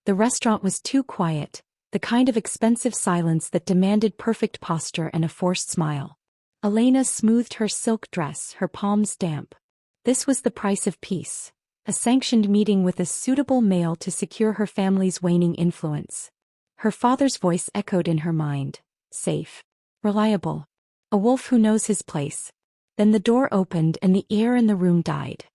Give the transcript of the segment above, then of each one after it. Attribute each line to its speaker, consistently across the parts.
Speaker 1: The restaurant was too quiet, the kind of expensive silence that demanded perfect posture and a forced smile. Elena smoothed her silk dress, her palms damp. This was the price of peace, a sanctioned meeting with a suitable male to secure her family's waning influence. Her father's voice echoed in her mind. Safe. Reliable. A wolf who knows his place. Then the door opened and the air in the room died.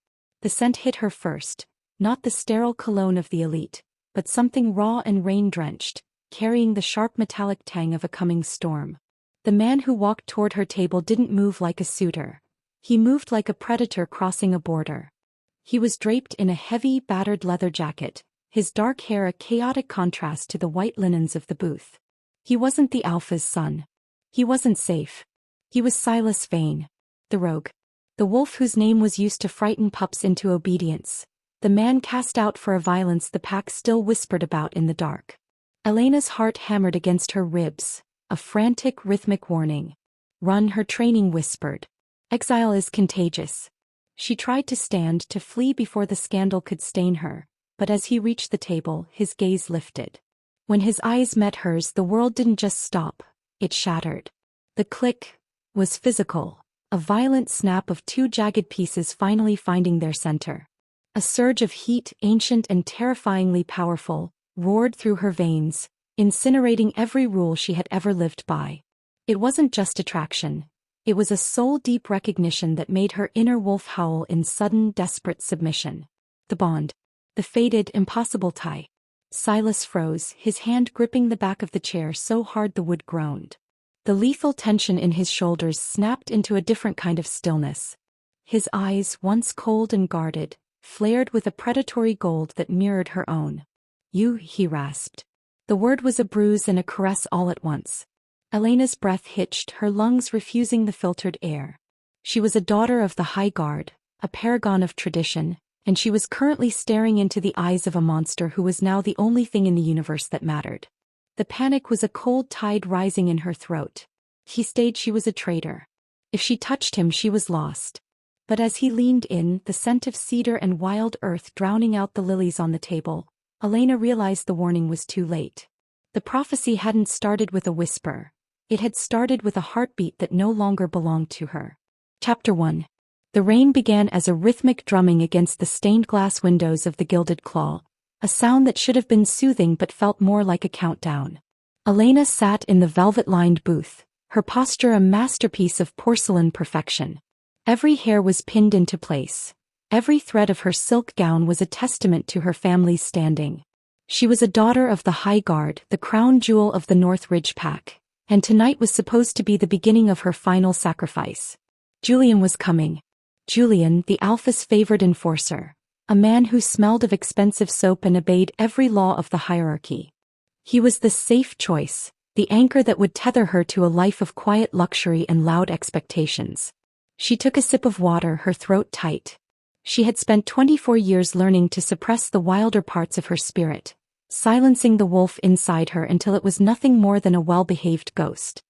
Speaker 1: The scent hit her first, not the sterile cologne of the elite, but something raw and rain-drenched, carrying the sharp metallic tang of a coming storm. The man who walked toward her table didn't move like a suitor. He moved like a predator crossing a border. He was draped in a heavy, battered leather jacket, his dark hair a chaotic contrast to the white linens of the booth. He wasn't the alpha's son. He wasn't safe. He was Silas Vane, the rogue. The wolf whose name was used to frighten pups into obedience. The man cast out for a violence the pack still whispered about in the dark. Elena's heart hammered against her ribs, a frantic, rhythmic warning. Run, her training whispered. Exile is contagious. She tried to stand, to flee before the scandal could stain her, but as he reached the table, his gaze lifted. When his eyes met hers, the world didn't just stop, it shattered. The click was physical, a violent snap of two jagged pieces finally finding their center. A surge of heat, ancient and terrifyingly powerful, roared through her veins, incinerating every rule she had ever lived by. It wasn't just attraction. It was a soul-deep recognition that made her inner wolf howl in sudden, desperate submission. The bond. The fated, impossible tie. Silas froze, his hand gripping the back of the chair so hard the wood groaned. The lethal tension in his shoulders snapped into a different kind of stillness. His eyes, once cold and guarded, flared with a predatory gold that mirrored her own. You, he rasped. The word was a bruise and a caress all at once. Elena's breath hitched, her lungs refusing the filtered air. She was a daughter of the High Guard, a paragon of tradition, and she was currently staring into the eyes of a monster who was now the only thing in the universe that mattered. The panic was a cold tide rising in her throat. He stayed, she was a traitor. If she touched him, she was lost. But as he leaned in, the scent of cedar and wild earth drowning out the lilies on the table, Elena realized the warning was too late. The prophecy hadn't started with a whisper. It had started with a heartbeat that no longer belonged to her. Chapter 1. The rain began as a rhythmic drumming against the stained glass windows of the Gilded Claw, a sound that should have been soothing but felt more like a countdown. Elena sat in the velvet-lined booth, her posture a masterpiece of porcelain perfection. Every hair was pinned into place. Every thread of her silk gown was a testament to her family's standing. She was a daughter of the High Guard, the crown jewel of the North Ridge Pack, and tonight was supposed to be the beginning of her final sacrifice. Julian was coming. Julian, the Alpha's favored enforcer, a man who smelled of expensive soap and obeyed every law of the hierarchy. He was the safe choice, the anchor that would tether her to a life of quiet luxury and loud expectations. She took a sip of water, her throat tight. She had spent 24 years learning to suppress the wilder parts of her spirit, silencing the wolf inside her until it was nothing more than a well-behaved ghost.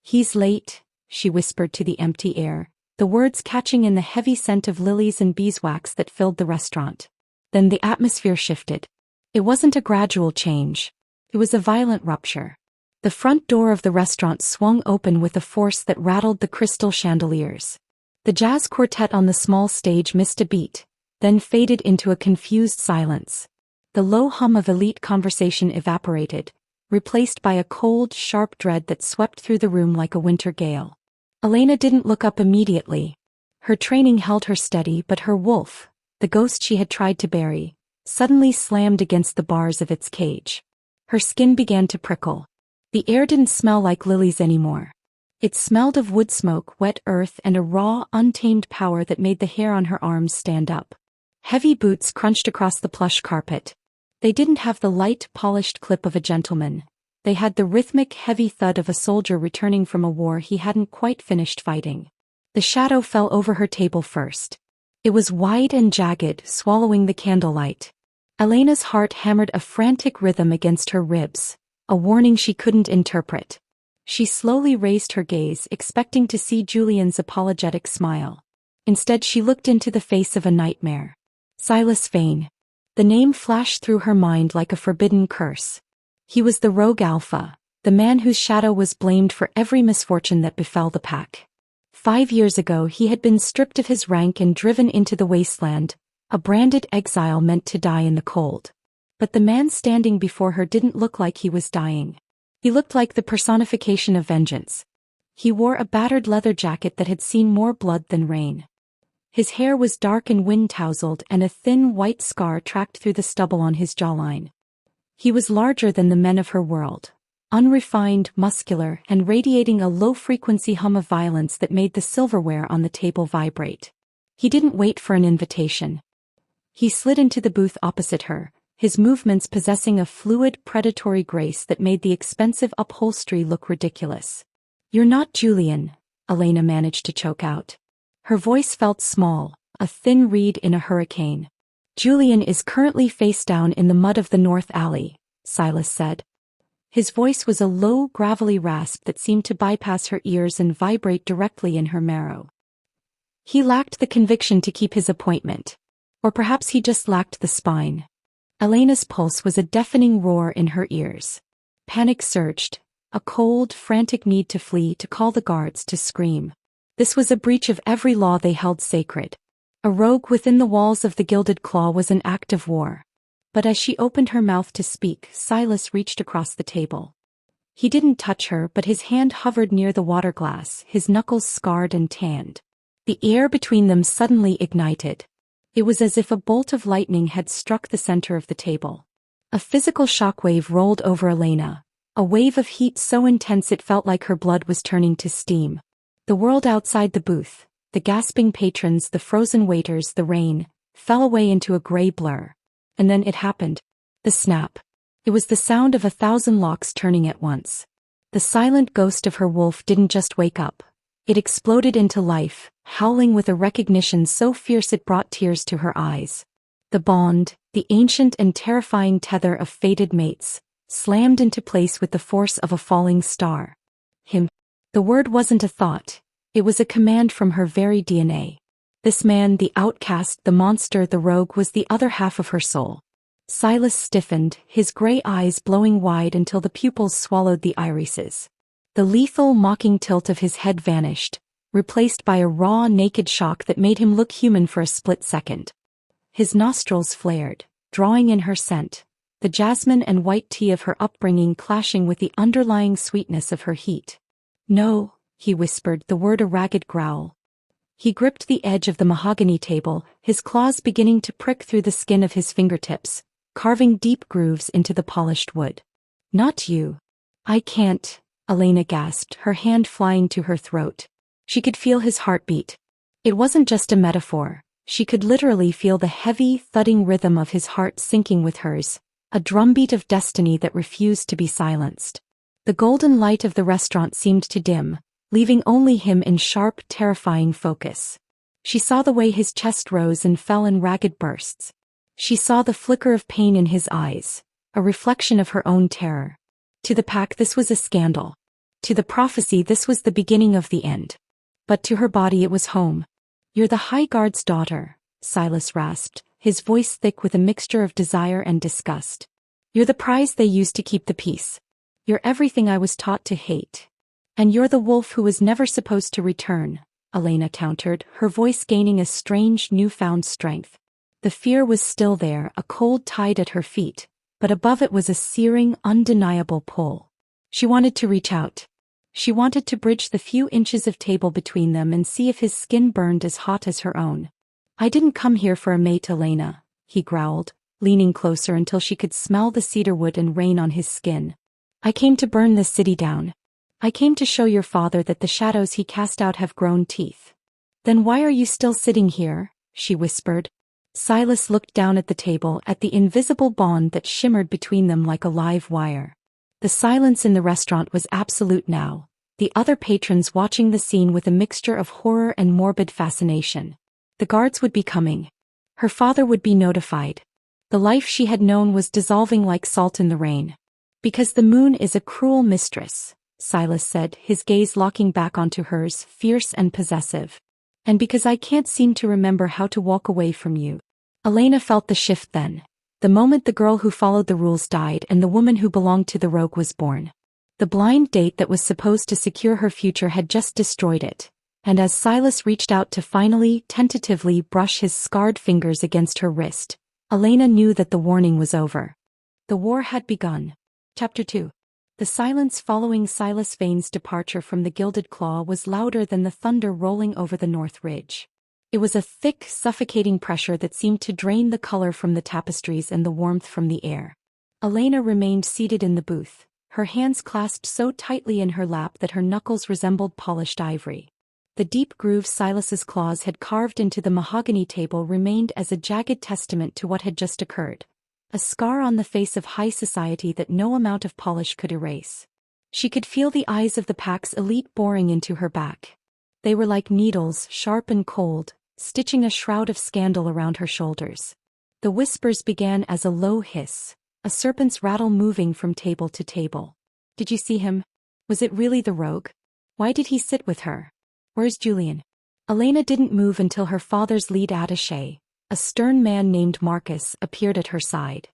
Speaker 1: He's late, she whispered to the empty air, the words catching in the heavy scent of lilies and beeswax that filled the restaurant. Then the atmosphere shifted. It wasn't a gradual change. It was a violent rupture. The front door of the restaurant swung open with a force that rattled the crystal chandeliers. The jazz quartet on the small stage missed a beat, then faded into a confused silence. The low hum of elite conversation evaporated, replaced by a cold, sharp dread that swept through the room like a winter gale. Elena didn't look up immediately. Her training held her steady, but her wolf, the ghost she had tried to bury, suddenly slammed against the bars of its cage. Her skin began to prickle. The air didn't smell like lilies anymore. It smelled of wood smoke, wet earth, and a raw, untamed power that made the hair on her arms stand up. Heavy boots crunched across the plush carpet. They didn't have the light, polished clip of a gentleman. They had the rhythmic, heavy thud of a soldier returning from a war he hadn't quite finished fighting. The shadow fell over her table first. It was wide and jagged, swallowing the candlelight. Elena's heart hammered a frantic rhythm against her ribs, a warning she couldn't interpret. She slowly raised her gaze, expecting to see Julian's apologetic smile. Instead, she looked into the face of a nightmare. Silas Vane. The name flashed through her mind like a forbidden curse. He was the rogue alpha, the man whose shadow was blamed for every misfortune that befell the pack. 5 years ago he had been stripped of his rank and driven into the wasteland, a branded exile meant to die in the cold. But the man standing before her didn't look like he was dying. He looked like the personification of vengeance. He wore a battered leather jacket that had seen more blood than rain. His hair was dark and wind-tousled, and a thin white scar tracked through the stubble on his jawline. He was larger than the men of her world, unrefined, muscular, and radiating a low-frequency hum of violence that made the silverware on the table vibrate. He didn't wait for an invitation. He slid into the booth opposite her, his movements possessing a fluid, predatory grace that made the expensive upholstery look ridiculous. "You're not Julian," Elena managed to choke out. Her voice felt small, a thin reed in a hurricane. "Julian is currently face down in the mud of the North Alley," Silas said. His voice was a low, gravelly rasp that seemed to bypass her ears and vibrate directly in her marrow. He lacked the conviction to keep his appointment. Or perhaps he just lacked the spine. Elena's pulse was a deafening roar in her ears. Panic surged, a cold, frantic need to flee, to call the guards, to scream. This was a breach of every law they held sacred. A rogue within the walls of the Gilded Claw was an act of war. But as she opened her mouth to speak, Silas reached across the table. He didn't touch her, but his hand hovered near the water glass, his knuckles scarred and tanned. The air between them suddenly ignited. It was as if a bolt of lightning had struck the center of the table. A physical shockwave rolled over Elena, a wave of heat so intense it felt like her blood was turning to steam. The world outside the booth, the gasping patrons, the frozen waiters, the rain, fell away into a gray blur. And then it happened. The snap. It was the sound of 1,000 locks turning at once. The silent ghost of her wolf didn't just wake up. It exploded into life, howling with a recognition so fierce it brought tears to her eyes. The bond, the ancient and terrifying tether of fated mates, slammed into place with the force of a falling star. Him. The word wasn't a thought. It was a command from her very DNA. This man, the outcast, the monster, the rogue, was the other half of her soul. Silas stiffened, his gray eyes blowing wide until the pupils swallowed the irises. The lethal, mocking tilt of his head vanished, replaced by a raw, naked shock that made him look human for a split second. His nostrils flared, drawing in her scent, the jasmine and white tea of her upbringing clashing with the underlying sweetness of her heat. "No," he whispered, the word a ragged growl. He gripped the edge of the mahogany table, his claws beginning to prick through the skin of his fingertips, carving deep grooves into the polished wood. "Not you." "I can't," Elena gasped, her hand flying to her throat. She could feel his heartbeat. It wasn't just a metaphor. She could literally feel the heavy, thudding rhythm of his heart syncing with hers, a drumbeat of destiny that refused to be silenced. The golden light of the restaurant seemed to dim, leaving only him in sharp, terrifying focus. She saw the way his chest rose and fell in ragged bursts. She saw the flicker of pain in his eyes, a reflection of her own terror. To the pack this was a scandal. To the prophecy this was the beginning of the end. But to her body it was home. "You're the High Guard's daughter," Silas rasped, his voice thick with a mixture of desire and disgust. "You're the prize they used to keep the peace. You're everything I was taught to hate. And you're the wolf who was never supposed to return," Elena countered, her voice gaining a strange, newfound strength. The fear was still there, a cold tide at her feet, but above it was a searing, undeniable pull. She wanted to reach out. She wanted to bridge the few inches of table between them and see if his skin burned as hot as her own. "I didn't come here for a mate, Elena," he growled, leaning closer until she could smell the cedarwood and rain on his skin. "I came to burn this city down. I came to show your father that the shadows he cast out have grown teeth." "Then why are you still sitting here?" she whispered. Silas looked down at the table, at the invisible bond that shimmered between them like a live wire. The silence in the restaurant was absolute now, the other patrons watching the scene with a mixture of horror and morbid fascination. The guards would be coming. Her father would be notified. The life she had known was dissolving like salt in the rain. "Because the moon is a cruel mistress," Silas said, his gaze locking back onto hers, fierce and possessive. "And because I can't seem to remember how to walk away from you." Elena felt the shift then. The moment the girl who followed the rules died and the woman who belonged to the rogue was born. The blind date that was supposed to secure her future had just destroyed it, and as Silas reached out to finally, tentatively brush his scarred fingers against her wrist, Elena knew that the warning was over. The war had begun. Chapter 2. The silence following Silas Vane's departure from the Gilded Claw was louder than the thunder rolling over the North Ridge. It was a thick, suffocating pressure that seemed to drain the color from the tapestries and the warmth from the air. Elena remained seated in the booth, her hands clasped so tightly in her lap that her knuckles resembled polished ivory. The deep grooves Silas's claws had carved into the mahogany table remained as a jagged testament to what had just occurred. A scar on the face of high society that no amount of polish could erase. She could feel the eyes of the pack's elite boring into her back. They were like needles, sharp and cold, stitching a shroud of scandal around her shoulders. The whispers began as a low hiss, a serpent's rattle moving from table to table. Did you see him? Was it really the rogue? Why did he sit with her? Where's Julian? Elena didn't move until her father's lead attaché, a stern man named Marcus, appeared at her side.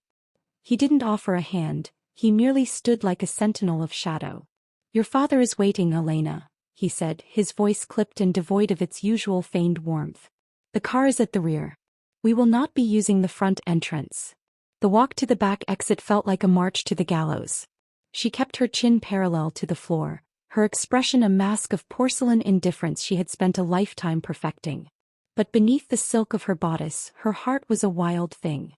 Speaker 1: He didn't offer a hand, he merely stood like a sentinel of shadow. Your father is waiting, Elena, he said, his voice clipped and devoid of its usual feigned warmth. The car is at the rear. We will not be using the front entrance. The walk to the back exit felt like a march to the gallows. She kept her chin parallel to the floor, her expression a mask of porcelain indifference she had spent a lifetime perfecting. But beneath the silk of her bodice, her heart was a wild thing.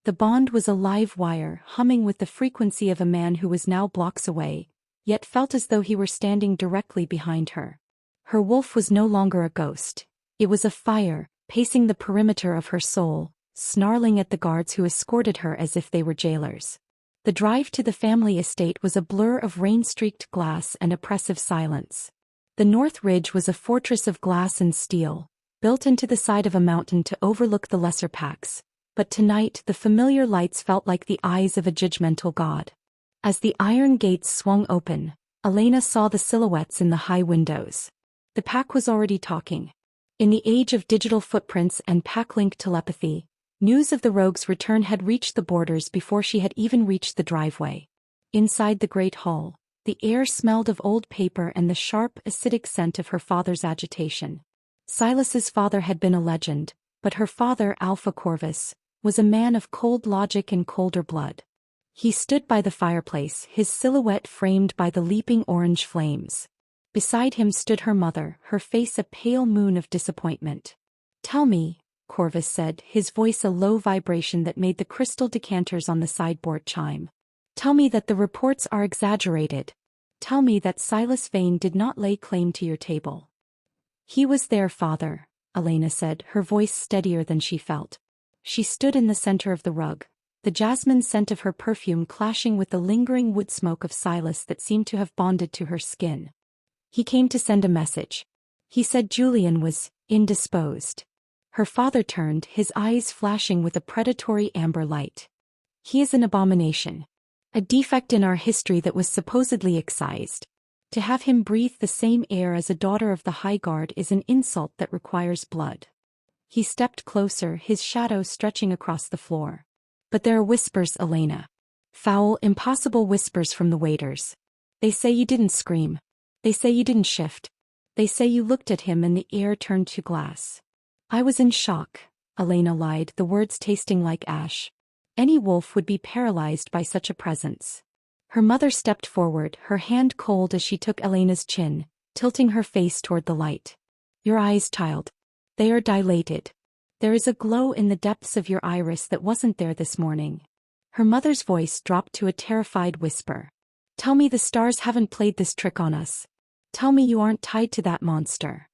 Speaker 1: The bond was a live wire, humming with the frequency of a man who was now blocks away, yet felt as though he were standing directly behind her. Her wolf was no longer a ghost. It was a fire, pacing the perimeter of her soul, snarling at the guards who escorted her as if they were jailers. The drive to the family estate was a blur of rain-streaked glass and oppressive silence. The North Ridge was a fortress of glass and steel, built into the side of a mountain to overlook the lesser packs, but tonight the familiar lights felt like the eyes of a judgmental god. As the iron gates swung open, Elena saw the silhouettes in the high windows. The pack was already talking. In the age of digital footprints and pack-link telepathy, news of the rogue's return had reached the borders before she had even reached the driveway. Inside the great hall, the air smelled of old paper and the sharp, acidic scent of her father's agitation. Silas's father had been a legend, but her father, Alpha Corvus, was a man of cold logic and colder blood. He stood by the fireplace, his silhouette framed by the leaping orange flames. Beside him stood her mother, her face a pale moon of disappointment. "Tell me," Corvus said, his voice a low vibration that made the crystal decanters on the sideboard chime. "Tell me that the reports are exaggerated. Tell me that Silas Vane did not lay claim to your table." "He was there, father," Elena said, her voice steadier than she felt. She stood in the center of the rug, the jasmine scent of her perfume clashing with the lingering wood smoke of Silas that seemed to have bonded to her skin. "He came to send a message. He said Julian was indisposed." Her father turned, his eyes flashing with a predatory amber light. "He is an abomination. A defect in our history that was supposedly excised. To have him breathe the same air as a daughter of the High Guard is an insult that requires blood." He stepped closer, his shadow stretching across the floor. "But there are whispers, Elena. Foul, impossible whispers from the waiters. They say you didn't scream. They say you didn't shift. They say you looked at him and the air turned to glass." "I was in shock," Elena lied, the words tasting like ash. Any wolf would be paralyzed by such a presence. Her mother stepped forward, her hand cold as she took Elena's chin, tilting her face toward the light. "Your eyes, child. They are dilated. There is a glow in the depths of your iris that wasn't there this morning." Her mother's voice dropped to a terrified whisper. "Tell me the stars haven't played this trick on us. Tell me you aren't tied to that monster."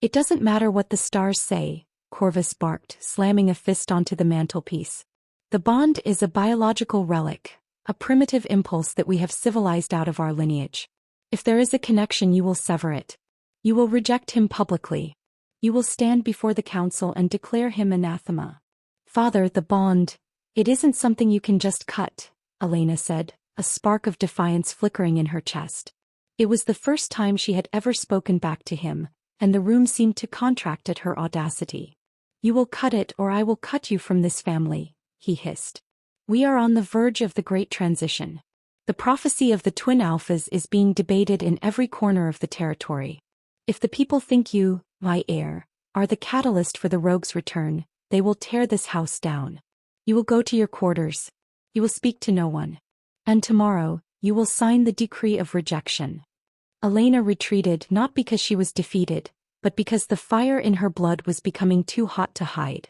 Speaker 1: "It doesn't matter what the stars say," Corvus barked, slamming a fist onto the mantelpiece. "The bond is a biological relic, a primitive impulse that we have civilized out of our lineage. If there is a connection, you will sever it. You will reject him publicly. You will stand before the council and declare him anathema." "Father, the bond, it isn't something you can just cut," Elena said, a spark of defiance flickering in her chest. It was the first time she had ever spoken back to him, and the room seemed to contract at her audacity. "You will cut it or I will cut you from this family," he hissed. We are on the verge of the great transition. The prophecy of the twin alphas is being debated in every corner of the territory. If the people think you, my heir, are the catalyst for the rogue's return, they will tear this house down. You will go to your quarters. You will speak to no one. And tomorrow, you will sign the decree of rejection. Elena retreated not because she was defeated, but because the fire in her blood was becoming too hot to hide.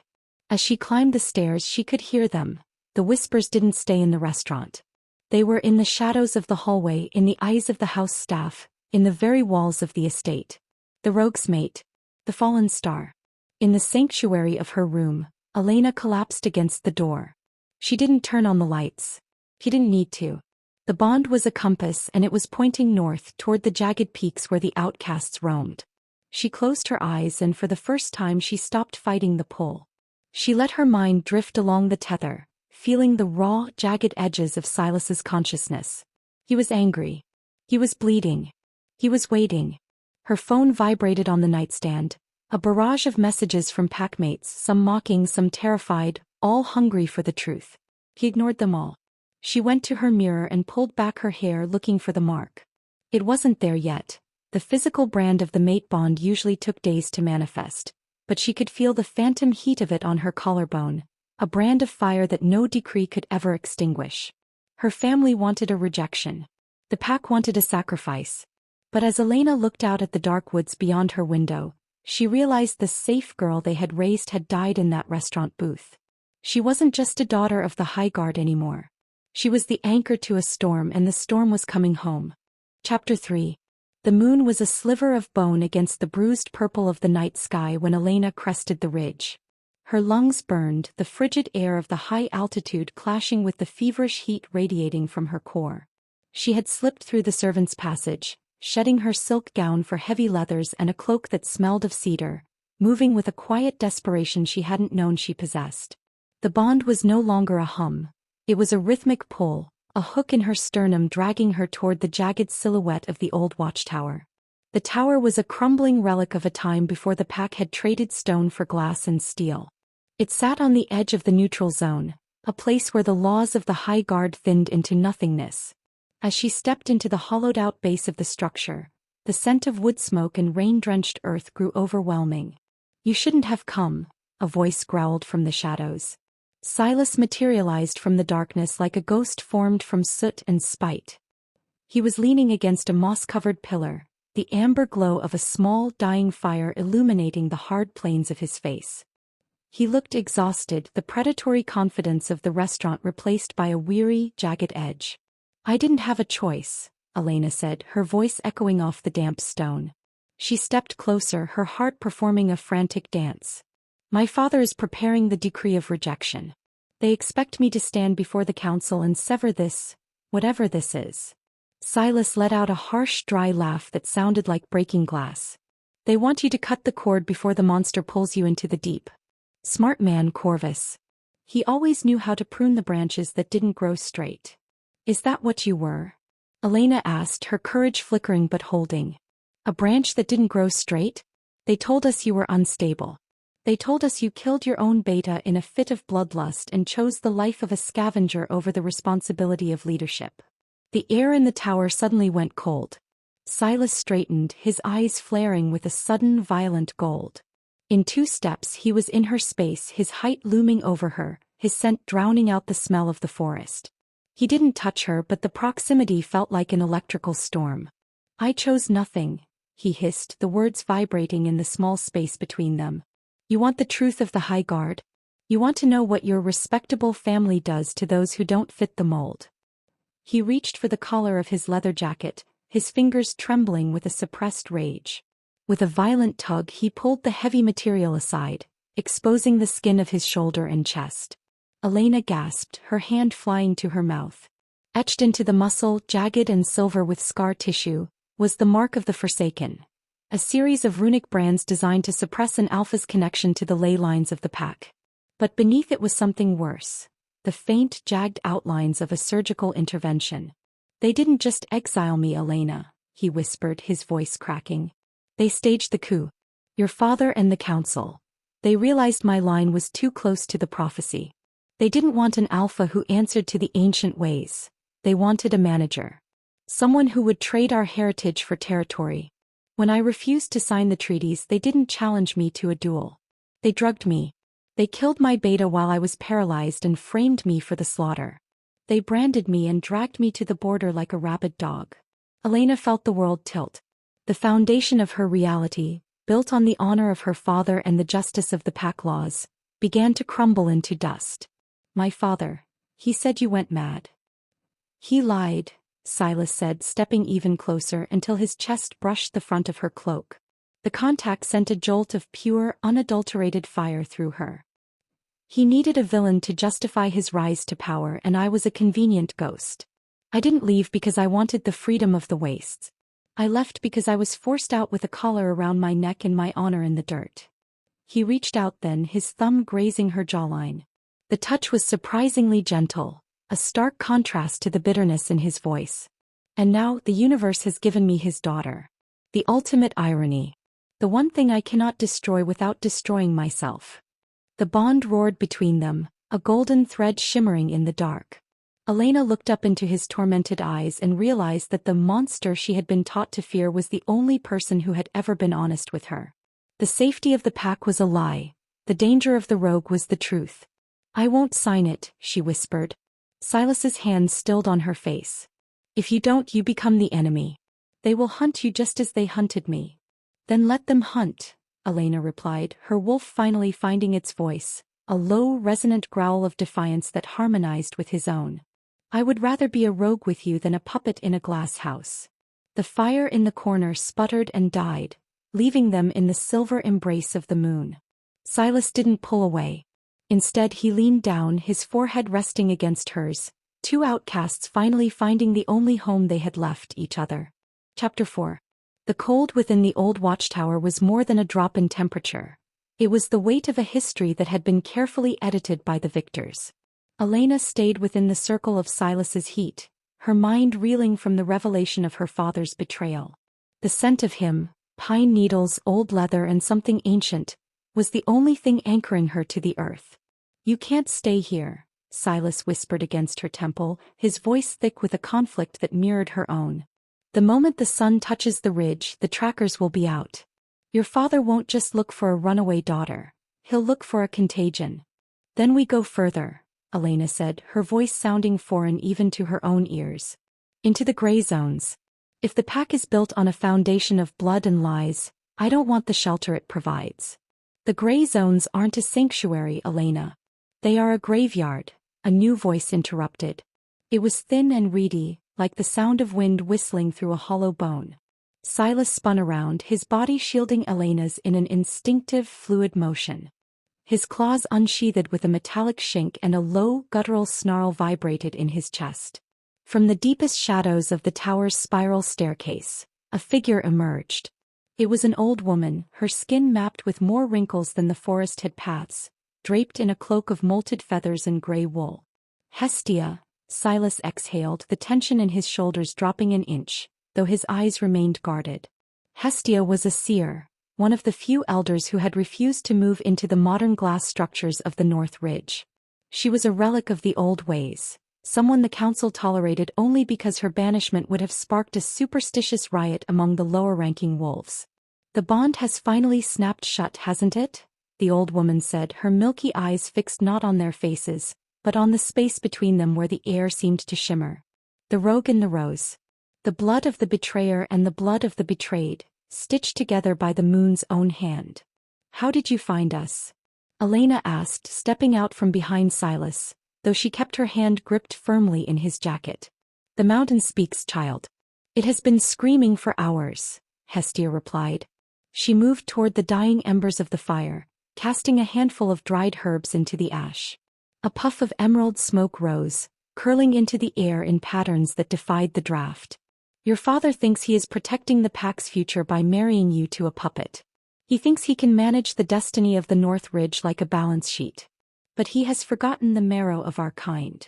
Speaker 1: As she climbed the stairs, she could hear them. The whispers didn't stay in the restaurant. They were in the shadows of the hallway, in the eyes of the house staff, in the very walls of the estate. The rogue's mate. The fallen star. In the sanctuary of her room, Elena collapsed against the door. She didn't turn on the lights. She didn't need to. The bond was a compass, and it was pointing north toward the jagged peaks where the outcasts roamed. She closed her eyes, and for the first time she stopped fighting the pull. She let her mind drift along the tether, feeling the raw, jagged edges of Silas's consciousness. He was angry. He was bleeding. He was waiting. Her phone vibrated on the nightstand, a barrage of messages from packmates, some mocking, some terrified, all hungry for the truth. He ignored them all. She went to her mirror and pulled back her hair, looking for the mark. It wasn't there yet. The physical brand of the mate bond usually took days to manifest, but she could feel the phantom heat of it on her collarbone, a brand of fire that no decree could ever extinguish. Her family wanted a rejection. The pack wanted a sacrifice. But as Elena looked out at the dark woods beyond her window, she realized the safe girl they had raised had died in that restaurant booth. She wasn't just a daughter of the High Guard anymore. She was the anchor to a storm, and the storm was coming home. Chapter 3. The moon was a sliver of bone against the bruised purple of the night sky when Elena crested the ridge. Her lungs burned, the frigid air of the high altitude clashing with the feverish heat radiating from her core. She had slipped through the servants' passage, shedding her silk gown for heavy leathers and a cloak that smelled of cedar, moving with a quiet desperation she hadn't known she possessed. The bond was no longer a hum. It was a rhythmic pull, a hook in her sternum dragging her toward the jagged silhouette of the old watchtower. The tower was a crumbling relic of a time before the pack had traded stone for glass and steel. It sat on the edge of the neutral zone, a place where the laws of the High Guard thinned into nothingness. As she stepped into the hollowed-out base of the structure, the scent of wood smoke and rain-drenched earth grew overwhelming. "You shouldn't have come," a voice growled from the shadows. Silas materialized from the darkness like a ghost formed from soot and spite. He was leaning against a moss-covered pillar, the amber glow of a small, dying fire illuminating the hard planes of his face. He looked exhausted, the predatory confidence of the restaurant replaced by a weary, jagged edge. "I didn't have a choice," Elena said, her voice echoing off the damp stone. She stepped closer, her heart performing a frantic dance. "My father is preparing the decree of rejection. They expect me to stand before the council and sever this, whatever this is." Silas let out a harsh, dry laugh that sounded like breaking glass. "They want you to cut the cord before the monster pulls you into the deep." Smart man, Corvus. He always knew how to prune the branches that didn't grow straight. "Is that what you were?" Elena asked, her courage flickering but holding. "A branch that didn't grow straight? They told us you were unstable. They told us you killed your own beta in a fit of bloodlust and chose the life of a scavenger over the responsibility of leadership." The air in the tower suddenly went cold. Silas straightened, his eyes flaring with a sudden violent gold. In 2 steps he was in her space, his height looming over her, his scent drowning out the smell of the forest. He didn't touch her, but the proximity felt like an electrical storm. "I chose nothing," he hissed, the words vibrating in the small space between them. "You want the truth of the High Guard? You want to know what your respectable family does to those who don't fit the mold?" He reached for the collar of his leather jacket, his fingers trembling with a suppressed rage. With a violent tug he pulled the heavy material aside, exposing the skin of his shoulder and chest. Elena gasped, her hand flying to her mouth. Etched into the muscle, jagged and silver with scar tissue, was the mark of the Forsaken. A series of runic brands designed to suppress an alpha's connection to the ley lines of the pack. But beneath it was something worse. The faint, jagged outlines of a surgical intervention. "They didn't just exile me, Elena," he whispered, his voice cracking. "They staged the coup. Your father and the council. They realized my line was too close to the prophecy. They didn't want an alpha who answered to the ancient ways. They wanted a manager. Someone who would trade our heritage for territory. When I refused to sign the treaties, they didn't challenge me to a duel. They drugged me. They killed my beta while I was paralyzed and framed me for the slaughter. They branded me and dragged me to the border like a rabid dog. Elena felt the world tilt. The foundation of her reality, built on the honor of her father and the justice of the pack laws, began to crumble into dust. My father, he said you went mad. He lied, Silas said, stepping even closer until his chest brushed the front of her cloak. The contact sent a jolt of pure, unadulterated fire through her. He needed a villain to justify his rise to power, and I was a convenient ghost. I didn't leave because I wanted the freedom of the wastes. I left because I was forced out with a collar around my neck and my honor in the dirt. He reached out then, his thumb grazing her jawline. The touch was surprisingly gentle, a stark contrast to the bitterness in his voice. And now the universe has given me his daughter. The ultimate irony. The one thing I cannot destroy without destroying myself. The bond roared between them, a golden thread shimmering in the dark. Elena looked up into his tormented eyes and realized that the monster she had been taught to fear was the only person who had ever been honest with her. The safety of the pack was a lie. The danger of the rogue was the truth. I won't sign it, she whispered. Silas's hand stilled on her face. If you don't, you become the enemy. They will hunt you just as they hunted me. Then let them hunt, Elena replied, her wolf finally finding its voice, a low, resonant growl of defiance that harmonized with his own. I would rather be a rogue with you than a puppet in a glass house. The fire in the corner sputtered and died, leaving them in the silver embrace of the moon. Silas didn't pull away. Instead, he leaned down, his forehead resting against hers, two outcasts finally finding the only home they had left each other. Chapter 4. The cold within the old watchtower was more than a drop in temperature. It was the weight of a history that had been carefully edited by the victors. Elena stayed within the circle of Silas's heat, her mind reeling from the revelation of her father's betrayal. The scent of him, pine needles, old leather, and something ancient, was the only thing anchoring her to the earth. You can't stay here, Silas whispered against her temple, his voice thick with a conflict that mirrored her own. The moment the sun touches the ridge, the trackers will be out. Your father won't just look for a runaway daughter. He'll look for a contagion. Then we go further, Elena said, her voice sounding foreign even to her own ears. Into the gray zones. If the pack is built on a foundation of blood and lies, I don't want the shelter it provides. The gray zones aren't a sanctuary, Elena. They are a graveyard, a new voice interrupted. It was thin and reedy, like the sound of wind whistling through a hollow bone. Silas spun around, his body shielding Elena's in an instinctive, fluid motion. His claws unsheathed with a metallic shink, and a low, guttural snarl vibrated in his chest. From the deepest shadows of the tower's spiral staircase, a figure emerged. It was an old woman, her skin mapped with more wrinkles than the forest had paths, draped in a cloak of molted feathers and gray wool. Hestia, Silas exhaled, the tension in his shoulders dropping an inch, though his eyes remained guarded. Hestia was a seer, one of the few elders who had refused to move into the modern glass structures of the North Ridge. She was a relic of the old ways, someone the council tolerated only because her banishment would have sparked a superstitious riot among the lower-ranking wolves. The bond has finally snapped shut, hasn't it? The old woman said, her milky eyes fixed not on their faces, but on the space between them where the air seemed to shimmer. The rogue in the rose. The blood of the betrayer and the blood of the betrayed, stitched together by the moon's own hand. How did you find us? Elena asked, stepping out from behind Silas, though she kept her hand gripped firmly in his jacket. The mountain speaks, child. It has been screaming for hours, Hestia replied. She moved toward the dying embers of the fire, casting a handful of dried herbs into the ash. A puff of emerald smoke rose, curling into the air in patterns that defied the draft. Your father thinks he is protecting the pack's future by marrying you to a puppet. He thinks he can manage the destiny of the North Ridge like a balance sheet. But he has forgotten the marrow of our kind.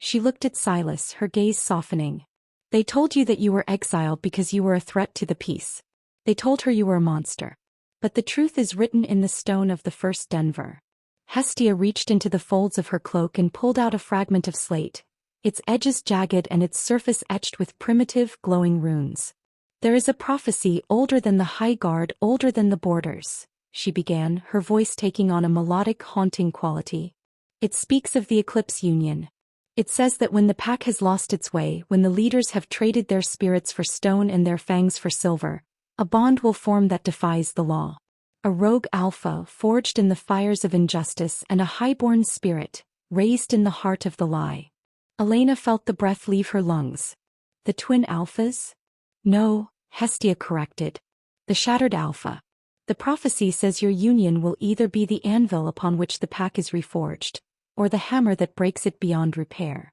Speaker 1: She looked at Silas, her gaze softening. They told you that you were exiled because you were a threat to the peace. They told her you were a monster. But the truth is written in the stone of the first Denver. Hestia reached into the folds of her cloak and pulled out a fragment of slate, its edges jagged and its surface etched with primitive, glowing runes. "There is a prophecy older than the High Guard, older than the borders," she began, her voice taking on a melodic, haunting quality. "It speaks of the Eclipse Union. It says that when the pack has lost its way, when the leaders have traded their spirits for stone and their fangs for silver, a bond will form that defies the law. A rogue alpha forged in the fires of injustice and a highborn spirit, raised in the heart of the lie." Elena felt the breath leave her lungs. "The twin alphas?" "No," Hestia corrected. "The shattered alpha. The prophecy says your union will either be the anvil upon which the pack is reforged, or the hammer that breaks it beyond repair.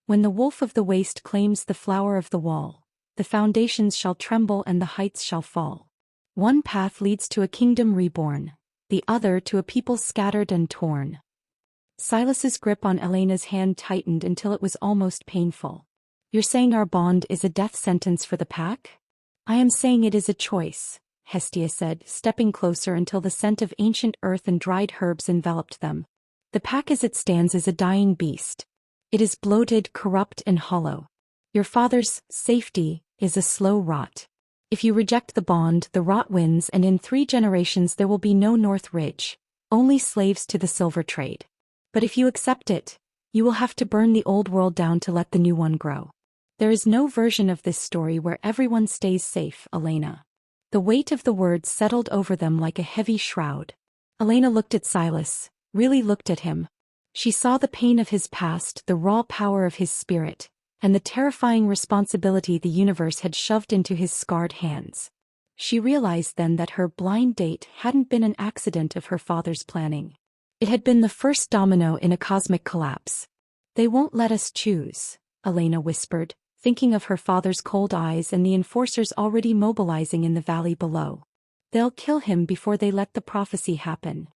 Speaker 1: When the wolf of the waste claims the flower of the wall, the foundations shall tremble and the heights shall fall. One path leads to a kingdom reborn, the other to a people scattered and torn." Silas's grip on Elena's hand tightened until it was almost painful. "You're saying our bond is a death sentence for the pack?" "I am saying it is a choice," Hestia said, stepping closer until the scent of ancient earth and dried herbs enveloped them. "The pack as it stands is a dying beast. It is bloated, corrupt, and hollow. Your father's safety is a slow rot. If you reject the bond, the rot wins, and in 3 generations there will be no North Ridge, only slaves to the silver trade. But if you accept it, you will have to burn the old world down to let the new one grow. There is no version of this story where everyone stays safe, Elena." The weight of the words settled over them like a heavy shroud. Elena looked at Silas, really looked at him. She saw the pain of his past, the raw power of his spirit, and the terrifying responsibility the universe had shoved into his scarred hands. She realized then that her blind date hadn't been an accident of her father's planning. It had been the first domino in a cosmic collapse. "They won't let us choose," Elena whispered, thinking of her father's cold eyes and the enforcers already mobilizing in the valley below. "They'll kill him before they let the prophecy happen."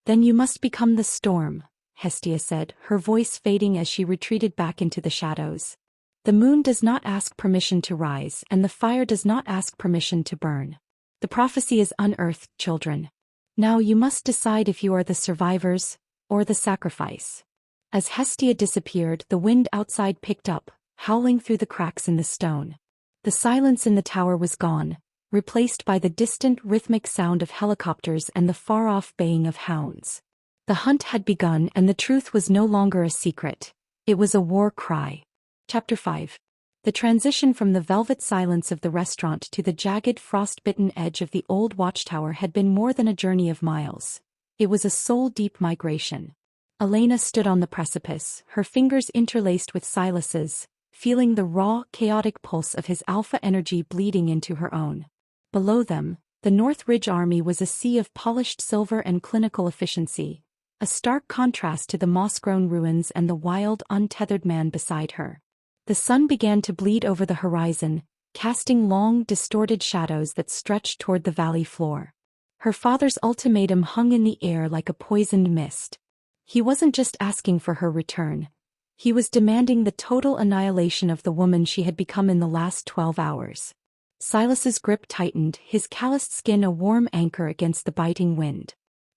Speaker 1: "Then you must become the storm," Hestia said, her voice fading as she retreated back into the shadows. "The moon does not ask permission to rise, and the fire does not ask permission to burn. The prophecy is unearthed, children. Now you must decide if you are the survivors, or the sacrifice." As Hestia disappeared, the wind outside picked up, howling through the cracks in the stone. The silence in the tower was gone, replaced by the distant rhythmic sound of helicopters and the far-off baying of hounds. The hunt had begun, and the truth was no longer a secret. It was a war cry. Chapter 5. The transition from the velvet silence of the restaurant to the jagged, frost-bitten edge of the old watchtower had been more than a journey of miles. It was a soul-deep migration. Elena stood on the precipice, her fingers interlaced with Silas's, feeling the raw, chaotic pulse of his alpha energy bleeding into her own. Below them, the North Ridge Army was a sea of polished silver and clinical efficiency, a stark contrast to the moss-grown ruins and the wild, untethered man beside her. The sun began to bleed over the horizon, casting long, distorted shadows that stretched toward the valley floor. Her father's ultimatum hung in the air like a poisoned mist. He wasn't just asking for her return. He was demanding the total annihilation of the woman she had become in the last 12 hours. Silas's grip tightened, his calloused skin a warm anchor against the biting wind.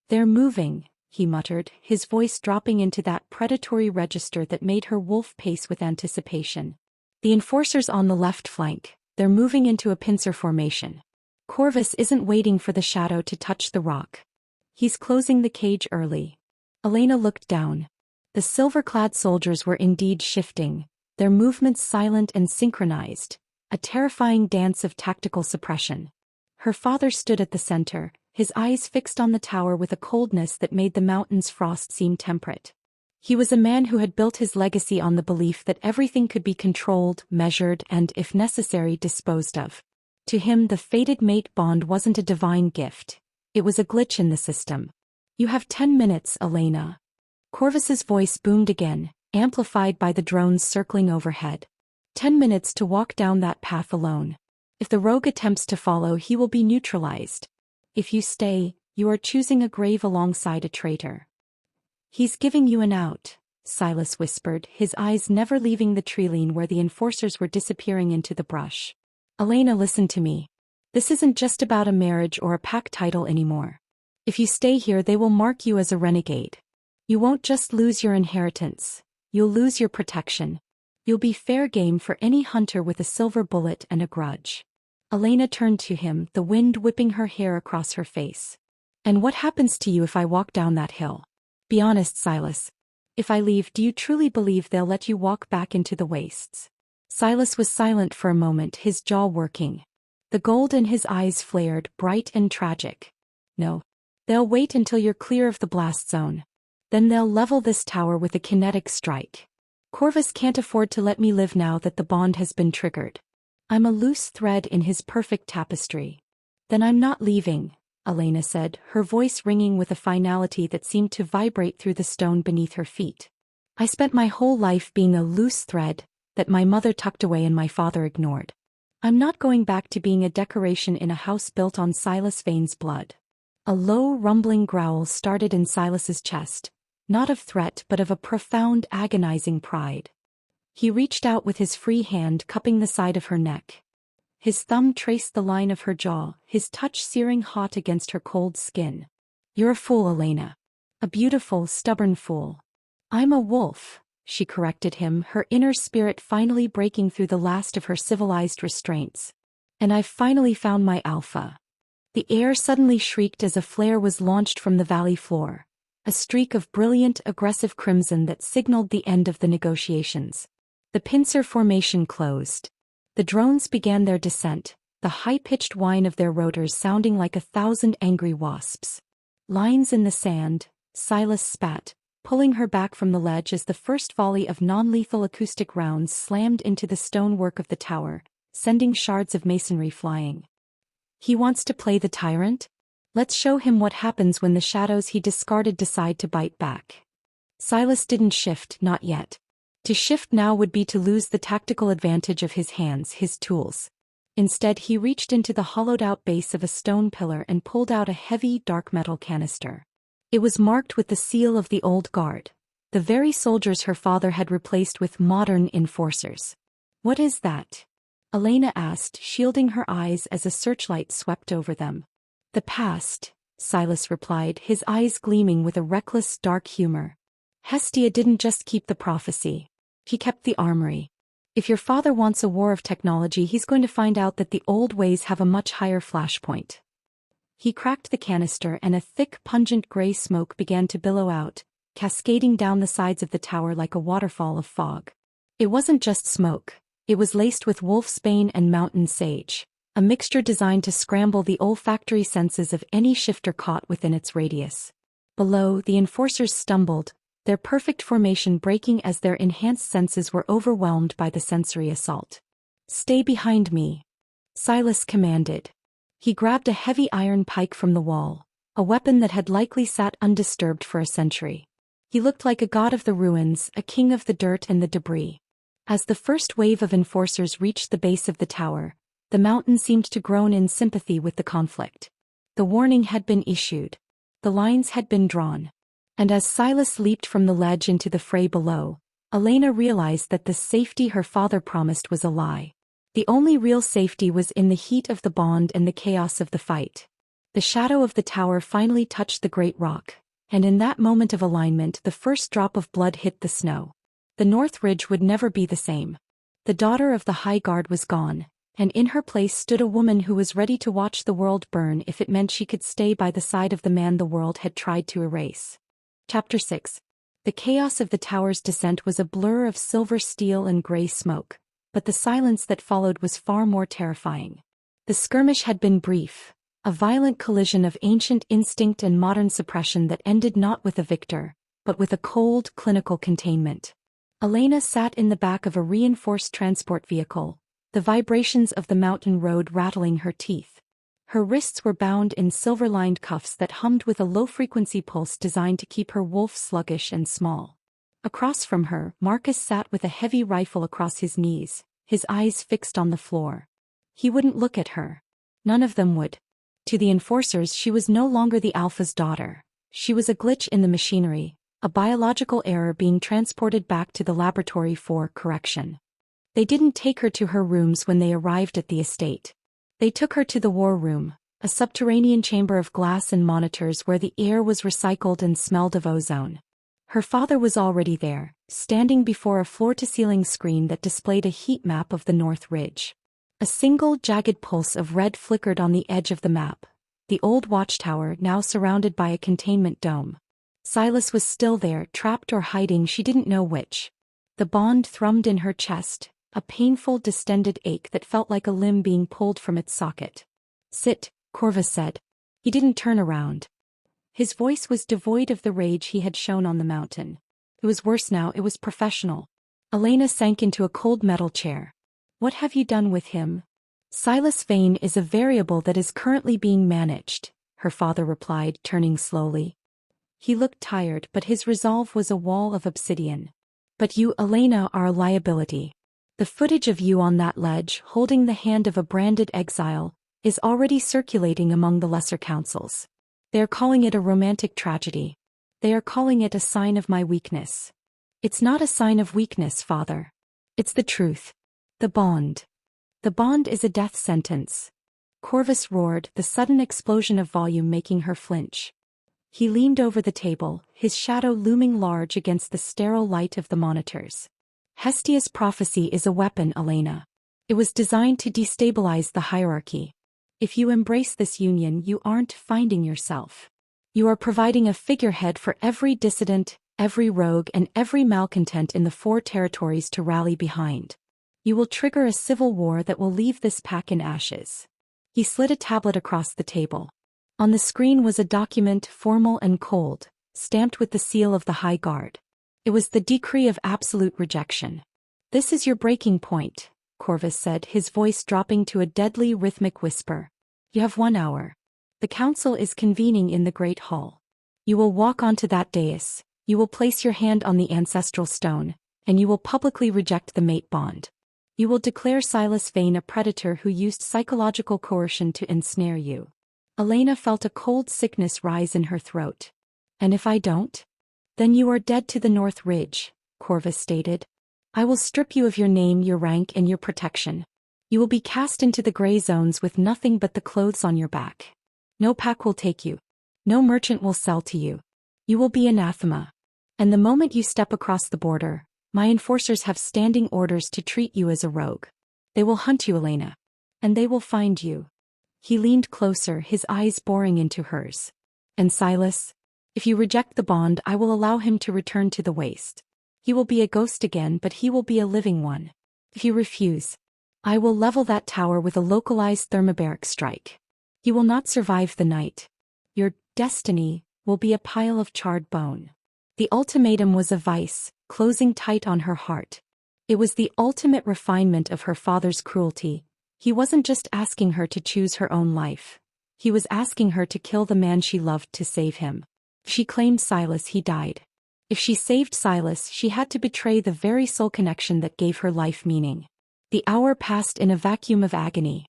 Speaker 1: "They're moving," he muttered, his voice dropping into that predatory register that made her wolf pace with anticipation. "The enforcers on the left flank, they're moving into a pincer formation. Corvus isn't waiting for the shadow to touch the rock. He's closing the cage early." Elena looked down. The silver-clad soldiers were indeed shifting, their movements silent and synchronized, a terrifying dance of tactical suppression. Her father stood at the center, his eyes fixed on the tower with a coldness that made the mountain's frost seem temperate. He was a man who had built his legacy on the belief that everything could be controlled, measured, and, if necessary, disposed of. To him, the fated mate bond wasn't a divine gift. It was a glitch in the system. "You have 10 minutes, Elena." Corvus's voice boomed again, amplified by the drones circling overhead. 10 minutes to walk down that path alone. If the rogue attempts to follow, he will be neutralized. If you stay, you are choosing a grave alongside a traitor. "He's giving you an out," Silas whispered, his eyes never leaving the treeline where the enforcers were disappearing into the brush. "Elena, listen to me. This isn't just about a marriage or a pack title anymore. If you stay here, they will mark you as a renegade. You won't just lose your inheritance, you'll lose your protection. You'll be fair game for any hunter with a silver bullet and a grudge. Elena turned to him, the wind whipping her hair across her face. And what happens to you if I walk down that hill? Be honest, Silas. If I leave, do you truly believe they'll let you walk back into the wastes? Silas was silent for a moment, his jaw working. The gold in his eyes flared, bright and tragic. No. They'll wait until you're clear of the blast zone. Then they'll level this tower with a kinetic strike. Corvus can't afford to let me live now that the bond has been triggered. I'm a loose thread in his perfect tapestry. Then I'm not leaving, Elena said, her voice ringing with a finality that seemed to vibrate through the stone beneath her feet. I spent my whole life being a loose thread that my mother tucked away and my father ignored. I'm not going back to being a decoration in a house built on Silas Vane's blood. A low, rumbling growl started in Silas's chest, not of threat but of a profound, agonizing pride. He reached out with his free hand, cupping the side of her neck. His thumb traced the line of her jaw, his touch searing hot against her cold skin. You're a fool, Elena. A beautiful, stubborn fool. I'm a wolf, she corrected him, her inner spirit finally breaking through the last of her civilized restraints. And I've finally found my alpha. The air suddenly shrieked as a flare was launched from the valley floor, a streak of brilliant, aggressive crimson that signaled the end of the negotiations. The pincer formation closed. The drones began their descent, the high-pitched whine of their rotors sounding like 1,000 angry wasps. Lines in the sand, Silas spat, pulling her back from the ledge as the first volley of non-lethal acoustic rounds slammed into the stonework of the tower, sending shards of masonry flying. He wants to play the tyrant? Let's show him what happens when the shadows he discarded decide to bite back. Silas didn't shift, not yet. To shift now would be to lose the tactical advantage of his hands, his tools. Instead, he reached into the hollowed-out base of a stone pillar and pulled out a heavy, dark metal canister. It was marked with the seal of the old guard, the very soldiers her father had replaced with modern enforcers. What is that? Elena asked, shielding her eyes as a searchlight swept over them. The past, Silas replied, his eyes gleaming with a reckless, dark humor. Hestia didn't just keep the prophecy. He kept the armory. If your father wants a war of technology, he's going to find out that the old ways have a much higher flashpoint. He cracked the canister and a thick, pungent gray smoke began to billow out, cascading down the sides of the tower like a waterfall of fog. It wasn't just smoke. It was laced with wolfsbane and mountain sage, a mixture designed to scramble the olfactory senses of any shifter caught within its radius. Below, the enforcers stumbled, their perfect formation breaking as their enhanced senses were overwhelmed by the sensory assault. Stay behind me, Silas commanded. He grabbed a heavy iron pike from the wall, a weapon that had likely sat undisturbed for a century. He looked like a god of the ruins, a king of the dirt and the debris. As the first wave of enforcers reached the base of the tower, the mountain seemed to groan in sympathy with the conflict. The warning had been issued. The lines had been drawn. And as Silas leaped from the ledge into the fray below, Elena realized that the safety her father promised was a lie. The only real safety was in the heat of the bond and the chaos of the fight. The shadow of the tower finally touched the great rock, and in that moment of alignment the first drop of blood hit the snow. The North Ridge would never be the same. The daughter of the High Guard was gone, and in her place stood a woman who was ready to watch the world burn if it meant she could stay by the side of the man the world had tried to erase. Chapter 6. The chaos of the tower's descent was a blur of silver steel and gray smoke, but the silence that followed was far more terrifying. The skirmish had been brief, a violent collision of ancient instinct and modern suppression that ended not with a victor, but with a cold, clinical containment. Elena sat in the back of a reinforced transport vehicle, the vibrations of the mountain road rattling her teeth. Her wrists were bound in silver-lined cuffs that hummed with a low-frequency pulse designed to keep her wolf sluggish and small. Across from her, Marcus sat with a heavy rifle across his knees, his eyes fixed on the floor. He wouldn't look at her. None of them would. To the enforcers, she was no longer the Alpha's daughter. She was a glitch in the machinery, a biological error being transported back to the laboratory for correction. They didn't take her to her rooms when they arrived at the estate. They took her to the war room, a subterranean chamber of glass and monitors where the air was recycled and smelled of ozone. Her father was already there, standing before a floor-to-ceiling screen that displayed a heat map of the North Ridge. A single jagged pulse of red flickered on the edge of the map, the old watchtower now surrounded by a containment dome. Silas was still there, trapped or hiding, she didn't know which. The bond thrummed in her chest, a painful distended ache that felt like a limb being pulled from its socket. "Sit," Corvus said. He didn't turn around. His voice was devoid of the rage he had shown on the mountain. It was worse now, it was professional. Elena sank into a cold metal chair. "What have you done with him?" "Silas Vane is a variable that is currently being managed," her father replied, turning slowly. He looked tired, but his resolve was a wall of obsidian. "But you, Elena, are a liability. The footage of you on that ledge, holding the hand of a branded exile, is already circulating among the lesser councils. They are calling it a romantic tragedy. They are calling it a sign of my weakness." "It's not a sign of weakness, father. It's the truth. The bond. The bond is a death sentence." Corvus roared, the sudden explosion of volume making her flinch. He leaned over the table, his shadow looming large against the sterile light of the monitors. "Hestia's prophecy is a weapon, Elena. It was designed to destabilize the hierarchy. If you embrace this union, you aren't finding yourself. You are providing a figurehead for every dissident, every rogue, and every malcontent in the 4 territories to rally behind. You will trigger a civil war that will leave this pack in ashes." He slid a tablet across the table. On the screen was a document, formal and cold, stamped with the seal of the High Guard. It was the decree of absolute rejection. "This is your breaking point," Corvus said, his voice dropping to a deadly rhythmic whisper. "You have 1 hour. The council is convening in the Great Hall. You will walk onto that dais, you will place your hand on the ancestral stone, and you will publicly reject the mate bond. You will declare Silas Vane a predator who used psychological coercion to ensnare you." Elena felt a cold sickness rise in her throat. "And if I don't? Then you are dead to the North Ridge," Corvus stated. "I will strip you of your name, your rank, and your protection. You will be cast into the gray zones with nothing but the clothes on your back. No pack will take you. No merchant will sell to you. You will be anathema. And the moment you step across the border, my enforcers have standing orders to treat you as a rogue. They will hunt you, Elena. And they will find you." He leaned closer, his eyes boring into hers. "And Silas? If you reject the bond, I will allow him to return to the waste. He will be a ghost again, but he will be a living one. If you refuse, I will level that tower with a localized thermobaric strike. He will not survive the night. Your destiny will be a pile of charred bone." The ultimatum was a vice, closing tight on her heart. It was the ultimate refinement of her father's cruelty. He wasn't just asking her to choose her own life. He was asking her to kill the man she loved to save him. If she claimed Silas, he died. If she saved Silas, she had to betray the very soul connection that gave her life meaning. The hour passed in a vacuum of agony.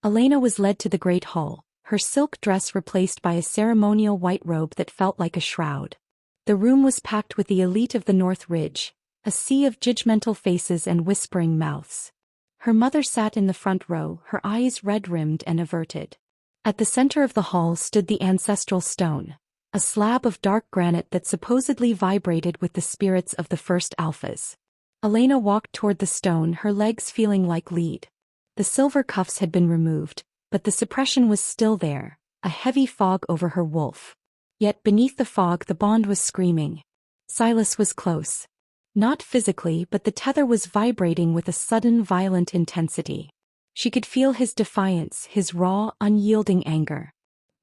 Speaker 1: Elena was led to the great hall, her silk dress replaced by a ceremonial white robe that felt like a shroud. The room was packed with the elite of the North Ridge, a sea of judgmental faces and whispering mouths. Her mother sat in the front row, her eyes red-rimmed and averted. At the center of the hall stood the ancestral stone, a slab of dark granite that supposedly vibrated with the spirits of the first alphas. Elena walked toward the stone, her legs feeling like lead. The silver cuffs had been removed, but the suppression was still there, a heavy fog over her wolf. Yet beneath the fog the bond was screaming. Silas was close. Not physically, but the tether was vibrating with a sudden violent intensity. She could feel his defiance, his raw, unyielding anger.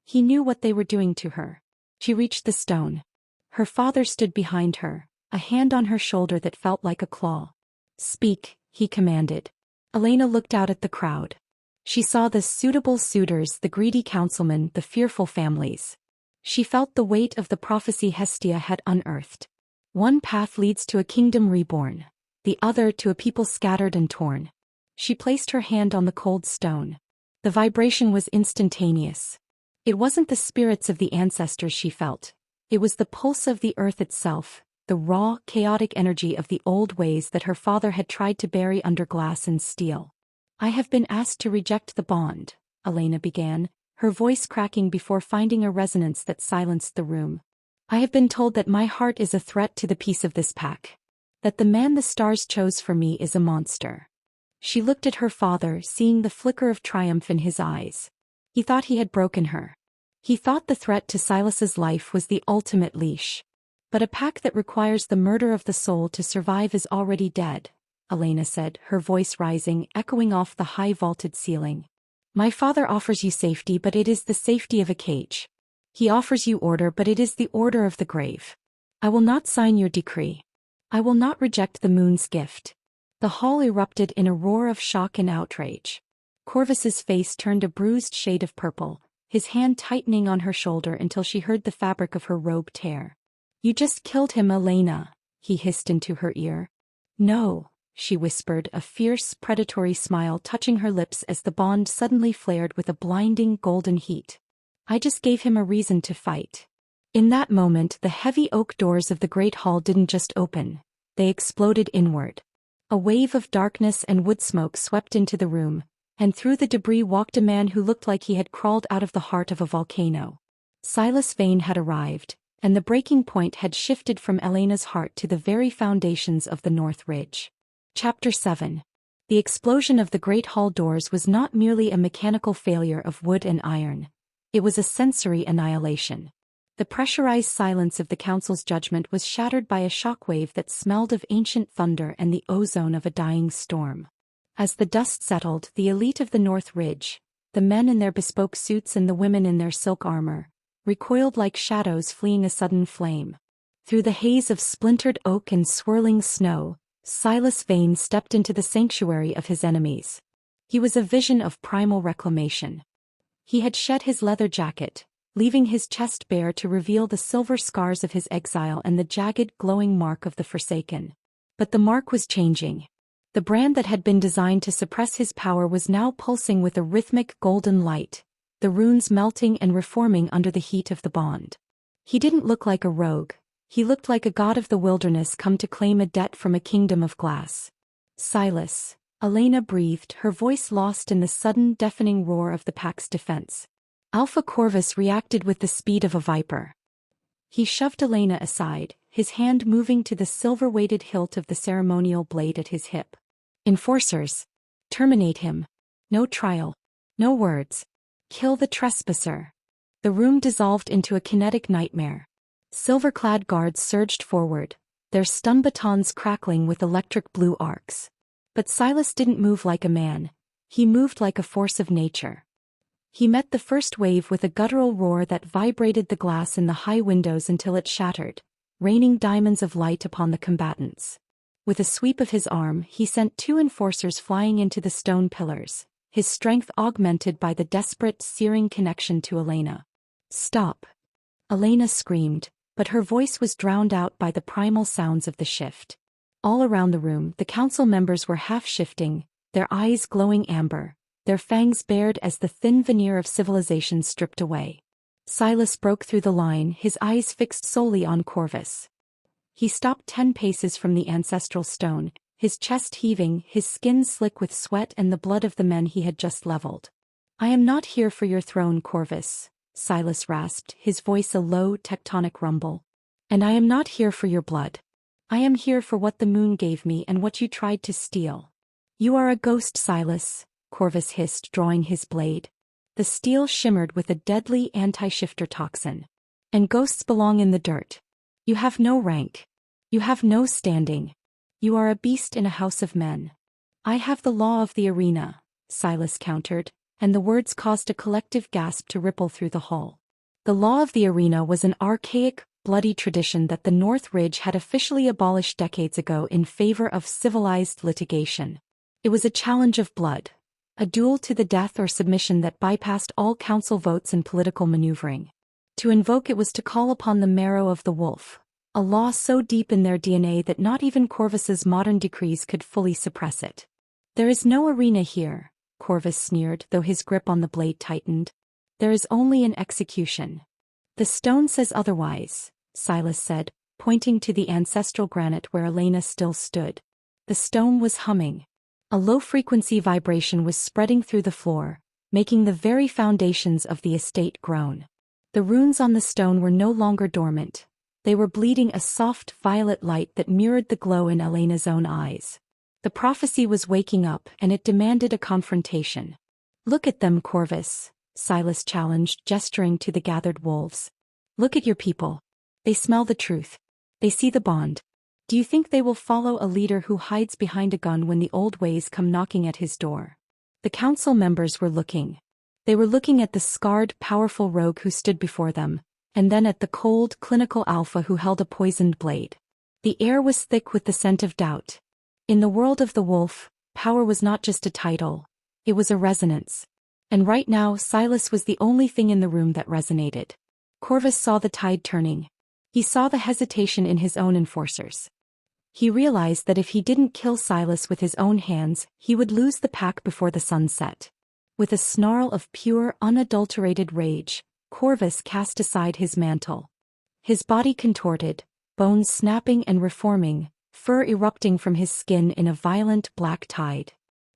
Speaker 1: He knew what they were doing to her. She reached the stone. Her father stood behind her, a hand on her shoulder that felt like a claw. "Speak," he commanded. Elena looked out at the crowd. She saw the suitable suitors, the greedy councilmen, the fearful families. She felt the weight of the prophecy Hestia had unearthed. One path leads to a kingdom reborn, the other to a people scattered and torn. She placed her hand on the cold stone. The vibration was instantaneous. It wasn't the spirits of the ancestors she felt. It was the pulse of the earth itself, the raw, chaotic energy of the old ways that her father had tried to bury under glass and steel. "I have been asked to reject the bond," Elena began, her voice cracking before finding a resonance that silenced the room. I have been told that my heart is a threat to the peace of this pack. That the man the stars chose for me is a monster. She looked at her father, seeing the flicker of triumph in his eyes. He thought he had broken her. He thought the threat to Silas's life was the ultimate leash. But a pack that requires the murder of the soul to survive is already dead, Elena said, her voice rising, echoing off the high vaulted ceiling. My father offers you safety, but it is the safety of a cage. He offers you order, but it is the order of the grave. I will not sign your decree. I will not reject the moon's gift. The hall erupted in a roar of shock and outrage. Corvus's face turned a bruised shade of purple, his hand tightening on her shoulder until she heard the fabric of her robe tear. You just killed him, Elena, he hissed into her ear. No, she whispered, a fierce, predatory smile touching her lips as the bond suddenly flared with a blinding golden heat. I just gave him a reason to fight. In that moment, the heavy oak doors of the great hall didn't just open, they exploded inward. A wave of darkness and wood smoke swept into the room, and through the debris walked a man who looked like he had crawled out of the heart of a volcano. Silas Vane had arrived, and the breaking point had shifted from Elena's heart to the very foundations of the North Ridge. Chapter 7. The explosion of the great hall doors was not merely a mechanical failure of wood and iron. It was a sensory annihilation. The pressurized silence of the council's judgment was shattered by a shockwave that smelled of ancient thunder and the ozone of a dying storm. As the dust settled, the elite of the North Ridge, the men in their bespoke suits and the women in their silk armor, recoiled like shadows fleeing a sudden flame. Through the haze of splintered oak and swirling snow, Silas Vane stepped into the sanctuary of his enemies. He was a vision of primal reclamation. He had shed his leather jacket, leaving his chest bare to reveal the silver scars of his exile and the jagged, glowing mark of the Forsaken. But the mark was changing. The brand that had been designed to suppress his power was now pulsing with a rhythmic golden light, the runes melting and reforming under the heat of the bond. He didn't look like a rogue. He looked like a god of the wilderness come to claim a debt from a kingdom of glass. Silas, Elena breathed, her voice lost in the sudden deafening roar of the pack's defense. Alpha Corvus reacted with the speed of a viper. He shoved Elena aside, his hand moving to the silver-weighted hilt of the ceremonial blade at his hip. Enforcers! Terminate him. No trial. No words. Kill the trespasser. The room dissolved into a kinetic nightmare. Silver-clad guards surged forward, their stun batons crackling with electric blue arcs. But Silas didn't move like a man. He moved like a force of nature. He met the first wave with a guttural roar that vibrated the glass in the high windows until it shattered, raining diamonds of light upon the combatants. With a sweep of his arm, he sent two enforcers flying into the stone pillars, his strength augmented by the desperate, searing connection to Elena. Stop! Elena screamed, but her voice was drowned out by the primal sounds of the shift. All around the room, the council members were half-shifting, their eyes glowing amber, their fangs bared as the thin veneer of civilization stripped away. Silas broke through the line, his eyes fixed solely on Corvus. He stopped 10 paces from the ancestral stone, his chest heaving, his skin slick with sweat and the blood of the men he had just leveled. I am not here for your throne, Corvus, Silas rasped, his voice a low, tectonic rumble. And I am not here for your blood. I am here for what the moon gave me and what you tried to steal. You are a ghost, Silas, Corvus hissed, drawing his blade. The steel shimmered with a deadly anti-shifter toxin. And ghosts belong in the dirt. You have no rank. You have no standing. You are a beast in a house of men. I have the law of the arena, Silas countered, and the words caused a collective gasp to ripple through the hall. The law of the arena was an archaic, bloody tradition that the North Ridge had officially abolished decades ago in favor of civilized litigation. It was a challenge of blood, a duel to the death or submission that bypassed all council votes and political maneuvering. To invoke it was to call upon the marrow of the wolf, a law so deep in their DNA that not even Corvus's modern decrees could fully suppress it. There is no arena here, Corvus sneered, though his grip on the blade tightened. There is only an execution. The stone says otherwise, Silas said, pointing to the ancestral granite where Elena still stood. The stone was humming. A low-frequency vibration was spreading through the floor, making the very foundations of the estate groan. The runes on the stone were no longer dormant, They were bleeding a soft violet light that mirrored the glow in Elena's own eyes. The prophecy was waking up and it demanded a confrontation. "Look at them, Corvus," Silas challenged, gesturing to the gathered wolves. "Look at your people. They smell the truth. They see the bond. Do you think they will follow a leader who hides behind a gun when the old ways come knocking at his door?" The council members were looking. They were looking at the scarred, powerful rogue who stood before them, and then at the cold, clinical alpha who held a poisoned blade. The air was thick with the scent of doubt. In the world of the wolf, power was not just a title, it was a resonance. And right now Silas was the only thing in the room that resonated. Corvus saw the tide turning. He saw the hesitation in his own enforcers. He realized that if he didn't kill Silas with his own hands, he would lose the pack before the sun set. With a snarl of pure, unadulterated rage, Corvus cast aside his mantle. His body contorted, bones snapping and reforming, fur erupting from his skin in a violent black tide.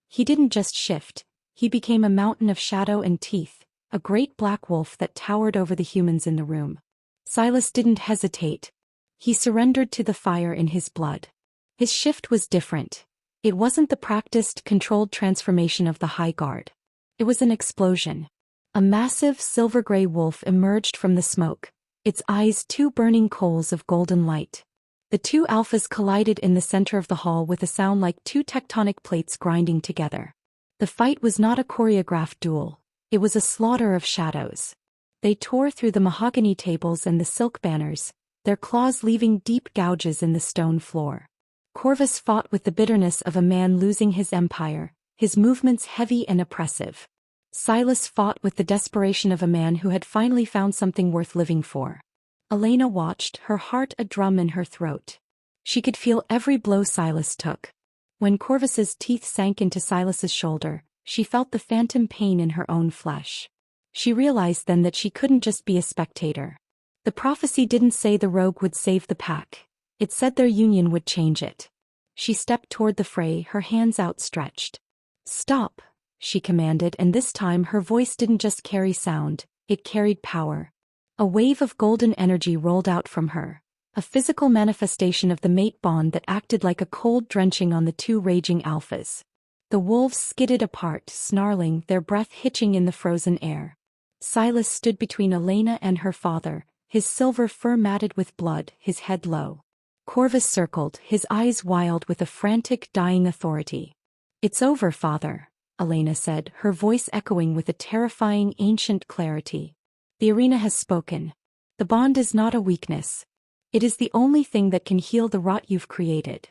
Speaker 1: He didn't just shift, he became a mountain of shadow and teeth, a great black wolf that towered over the humans in the room. Silas didn't hesitate. He surrendered to the fire in his blood. His shift was different. It wasn't the practiced, controlled transformation of the High Guard. It was an explosion. A massive silver-gray wolf emerged from the smoke, its eyes two burning coals of golden light. The two alphas collided in the center of the hall with a sound like two tectonic plates grinding together. The fight was not a choreographed duel. It was a slaughter of shadows. They tore through the mahogany tables and the silk banners, their claws leaving deep gouges in the stone floor. Corvus fought with the bitterness of a man losing his empire, his movements heavy and oppressive. Silas fought with the desperation of a man who had finally found something worth living for. Elena watched, her heart a drum in her throat. She could feel every blow Silas took. When Corvus's teeth sank into Silas's shoulder, she felt the phantom pain in her own flesh. She realized then that she couldn't just be a spectator. The prophecy didn't say the rogue would save the pack. It said their union would change it. She stepped toward the fray, her hands outstretched. "Stop," she commanded, and this time her voice didn't just carry sound, it carried power. A wave of golden energy rolled out from her, a physical manifestation of the mate bond that acted like a cold drenching on the two raging alphas. The wolves skidded apart, snarling, their breath hitching in the frozen air. Silas stood between Elena and her father, his silver fur matted with blood, his head low. Corvus circled, his eyes wild with a frantic, dying authority. "It's over, father," Elena said, her voice echoing with a terrifying, ancient clarity. "The arena has spoken. The bond is not a weakness. It is the only thing that can heal the rot you've created."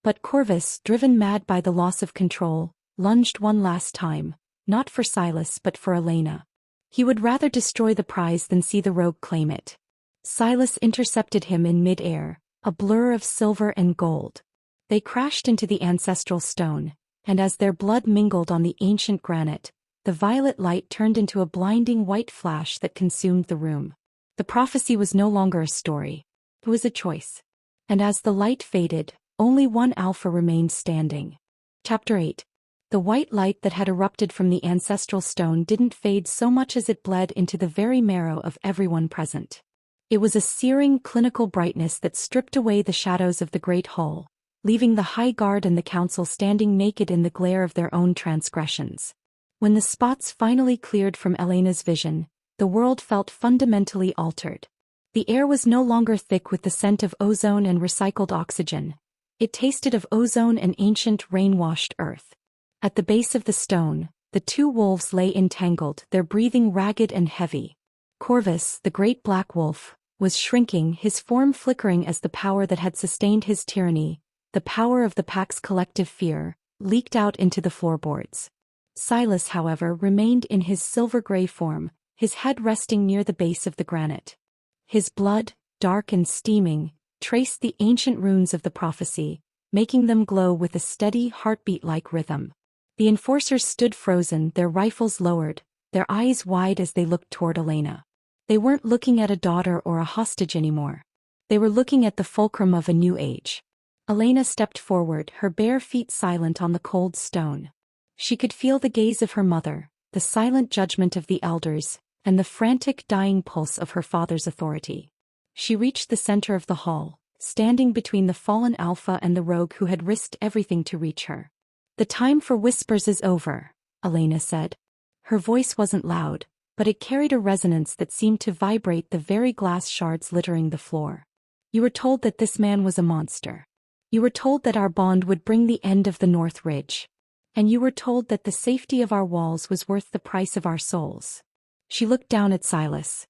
Speaker 1: But Corvus, driven mad by the loss of control, lunged one last time, not for Silas but for Elena. He would rather destroy the prize than see the rogue claim it. Silas intercepted him in mid-air, a blur of silver and gold. They crashed into the ancestral stone, and as their blood mingled on the ancient granite, the violet light turned into a blinding white flash that consumed the room. The prophecy was no longer a story. It was a choice. And as the light faded, only one alpha remained standing. Chapter 8. The white light that had erupted from the ancestral stone didn't fade so much as it bled into the very marrow of everyone present. It was a searing, clinical brightness that stripped away the shadows of the great hall, leaving the High Guard and the Council standing naked in the glare of their own transgressions. When the spots finally cleared from Elena's vision, the world felt fundamentally altered. The air was no longer thick with the scent of ozone and recycled oxygen. It tasted of ozone and ancient rain-washed earth. At the base of the stone, the two wolves lay entangled, their breathing ragged and heavy. Corvus, the great black wolf, was shrinking, his form flickering as the power that had sustained his tyranny, the power of the pack's collective fear, leaked out into the floorboards. Silas, however, remained in his silver-gray form, his head resting near the base of the granite. His blood, dark and steaming, traced the ancient runes of the prophecy, making them glow with a steady, heartbeat-like rhythm. The enforcers stood frozen, their rifles lowered, their eyes wide as they looked toward Elena. They weren't looking at a daughter or a hostage anymore. They were looking at the fulcrum of a new age. Elena stepped forward, her bare feet silent on the cold stone. She could feel the gaze of her mother, the silent judgment of the elders, and the frantic dying pulse of her father's authority. She reached the center of the hall, standing between the fallen alpha and the rogue who had risked everything to reach her. "The time for whispers is over," Elena said. Her voice wasn't loud, but it carried a resonance that seemed to vibrate the very glass shards littering the floor. "You were told that this man was a monster. You were told that our bond would bring the end of the North Ridge. And you were told that the safety of our walls was worth the price of our souls." She looked down at Silas.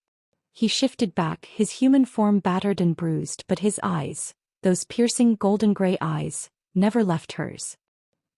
Speaker 1: He shifted back, his human form battered and bruised, but his eyes, those piercing golden-gray eyes, never left hers.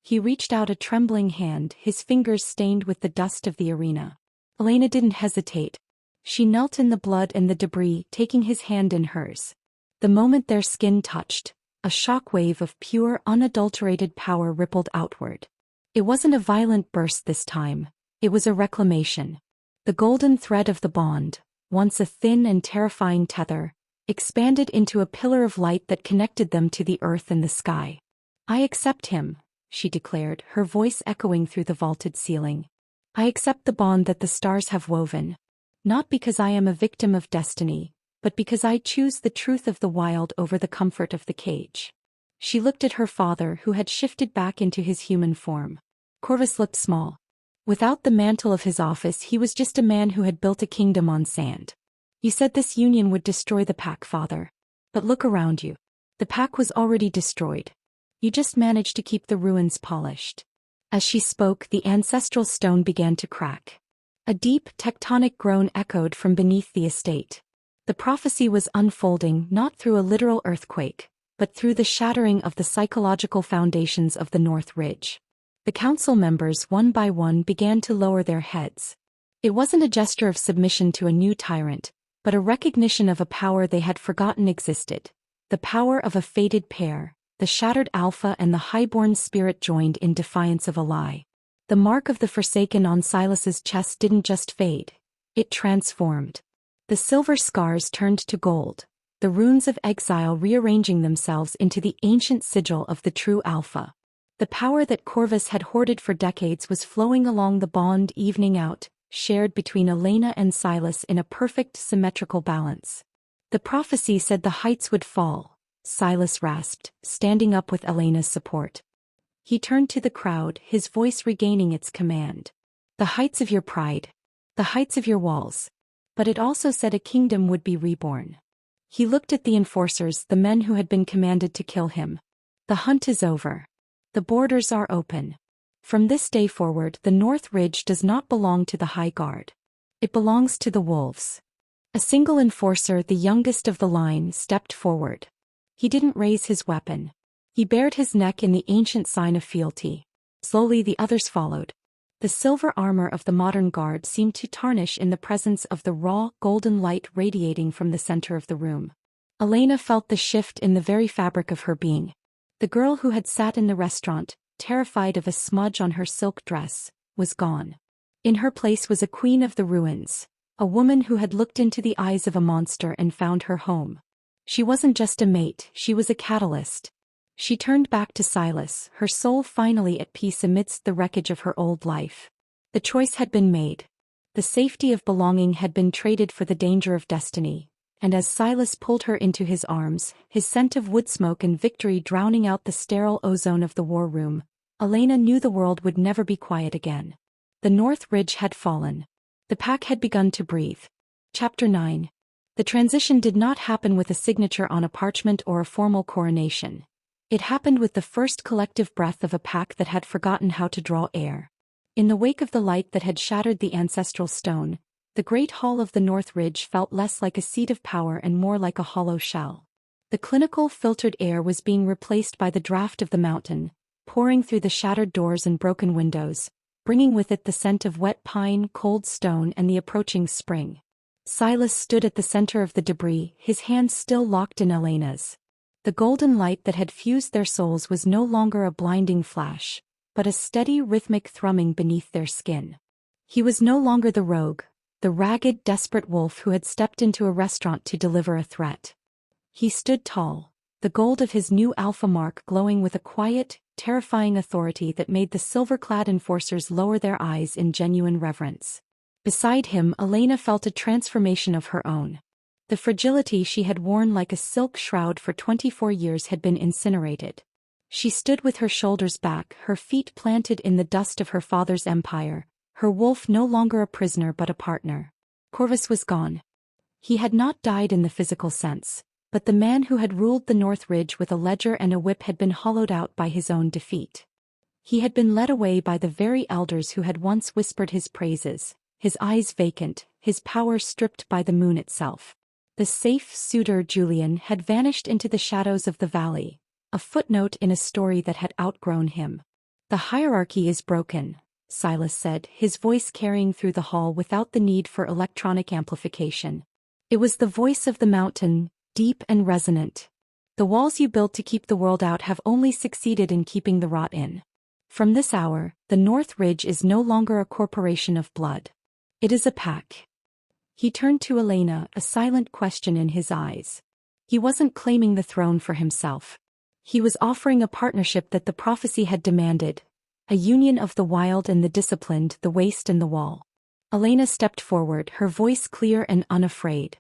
Speaker 1: He reached out a trembling hand, his fingers stained with the dust of the arena. Elena didn't hesitate. She knelt in the blood and the debris, taking his hand in hers. The moment their skin touched, a shock wave of pure, unadulterated power rippled outward. It wasn't a violent burst this time. It was a reclamation. The golden thread of the bond, once a thin and terrifying tether, expanded into a pillar of light that connected them to the earth and the sky. "I accept him," she declared, her voice echoing through the vaulted ceiling. "I accept the bond that the stars have woven. Not because I am a victim of destiny, but because I choose the truth of the wild over the comfort of the cage." She looked at her father, who had shifted back into his human form. Corvus looked small. Without the mantle of his office, he was just a man who had built a kingdom on sand. "You said this union would destroy the pack, father. But look around you. The pack was already destroyed. You just managed to keep the ruins polished." As she spoke, the ancestral stone began to crack. A deep, tectonic groan echoed from beneath the estate. The prophecy was unfolding not through a literal earthquake, but through the shattering of the psychological foundations of the North Ridge. The council members, one by one, began to lower their heads. It wasn't a gesture of submission to a new tyrant, but a recognition of a power they had forgotten existed. The power of a fated pair, the shattered alpha and the highborn spirit joined in defiance of a lie. The mark of the Forsaken on Silas's chest didn't just fade. It transformed. The silver scars turned to gold, the runes of exile rearranging themselves into the ancient sigil of the true alpha. The power that Corvus had hoarded for decades was flowing along the bond, evening out, shared between Elena and Silas in a perfect symmetrical balance. "The prophecy said the heights would fall," Silas rasped, standing up with Elena's support. He turned to the crowd, his voice regaining its command. "The heights of your pride. The heights of your walls. But it also said a kingdom would be reborn." He looked at the enforcers, the men who had been commanded to kill him. "The hunt is over. The borders are open. From this day forward, the North Ridge does not belong to the High Guard. It belongs to the wolves." A single enforcer, the youngest of the line, stepped forward. He didn't raise his weapon. He bared his neck in the ancient sign of fealty. Slowly the others followed. The silver armor of the modern guard seemed to tarnish in the presence of the raw, golden light radiating from the center of the room. Elena felt the shift in the very fabric of her being. The girl who had sat in the restaurant, terrified of a smudge on her silk dress, was gone. In her place was a queen of the ruins, a woman who had looked into the eyes of a monster and found her home. She wasn't just a mate, she was a catalyst. She turned back to Silas, her soul finally at peace amidst the wreckage of her old life. The choice had been made. The safety of belonging had been traded for the danger of destiny. And as Silas pulled her into his arms, his scent of wood smoke and victory drowning out the sterile ozone of the war room, Elena knew the world would never be quiet again. The North Ridge had fallen. The pack had begun to breathe. Chapter 9. The transition did not happen with a signature on a parchment or a formal coronation. It happened with the first collective breath of a pack that had forgotten how to draw air. In the wake of the light that had shattered the ancestral stone, the great hall of the North Ridge felt less like a seat of power and more like a hollow shell. The clinical, filtered air was being replaced by the draft of the mountain, pouring through the shattered doors and broken windows, bringing with it the scent of wet pine, cold stone, and the approaching spring. Silas stood at the center of the debris, his hands still locked in Elena's. The golden light that had fused their souls was no longer a blinding flash, but a steady, rhythmic thrumming beneath their skin. He was no longer the rogue, the ragged, desperate wolf who had stepped into a restaurant to deliver a threat. He stood tall, the gold of his new alpha mark glowing with a quiet, terrifying authority that made the silver-clad enforcers lower their eyes in genuine reverence. Beside him, Elena felt a transformation of her own. The fragility she had worn like a silk shroud for 24 years had been incinerated. She stood with her shoulders back, her feet planted in the dust of her father's empire, her wolf no longer a prisoner but a partner. Corvus was gone. He had not died in the physical sense, but the man who had ruled the North Ridge with a ledger and a whip had been hollowed out by his own defeat. He had been led away by the very elders who had once whispered his praises, his eyes vacant, his power stripped by the moon itself. The safe suitor Julian had vanished into the shadows of the valley, a footnote in a story that had outgrown him. The hierarchy is broken, Silas said, his voice carrying through the hall without the need for electronic amplification. It was the voice of the mountain, deep and resonant. The walls you built to keep the world out have only succeeded in keeping the rot in. From this hour, the North Ridge is no longer a corporation of blood. It is a pack. He turned to Elena, a silent question in his eyes. He wasn't claiming the throne for himself. He was offering a partnership that the prophecy had demanded, a union of the wild and the disciplined, the waste and the wall. Elena stepped forward, her voice clear and unafraid.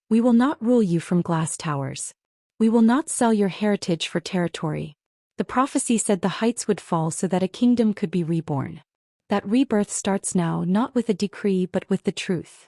Speaker 1: We will not rule you from glass towers. We will not sell your heritage for territory. The prophecy said the heights would fall so that a kingdom could be reborn. That rebirth starts now, not with a decree but with the truth.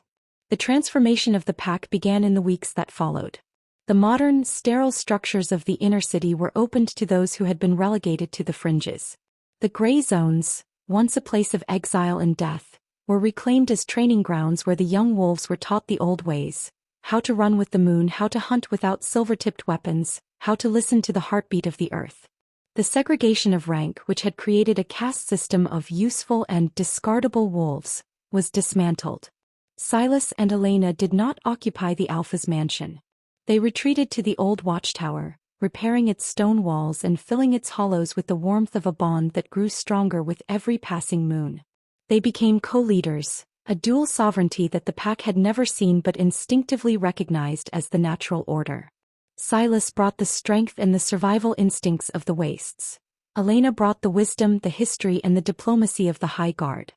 Speaker 1: The transformation of the pack began in the weeks that followed. The modern, sterile structures of the inner city were opened to those who had been relegated to the fringes. The gray zones, once a place of exile and death, were reclaimed as training grounds where the young wolves were taught the old ways, how to run with the moon, how to hunt without silver-tipped weapons, how to listen to the heartbeat of the earth. The segregation of rank, which had created a caste system of useful and discardable wolves, was dismantled. Silas and Elena did not occupy the Alpha's mansion. They retreated to the old watchtower, repairing its stone walls and filling its hollows with the warmth of a bond that grew stronger with every passing moon. They became co-leaders, a dual sovereignty that the pack had never seen but instinctively recognized as the natural order. Silas brought the strength and the survival instincts of the wastes. Elena brought the wisdom, the history and the diplomacy of the High Guard.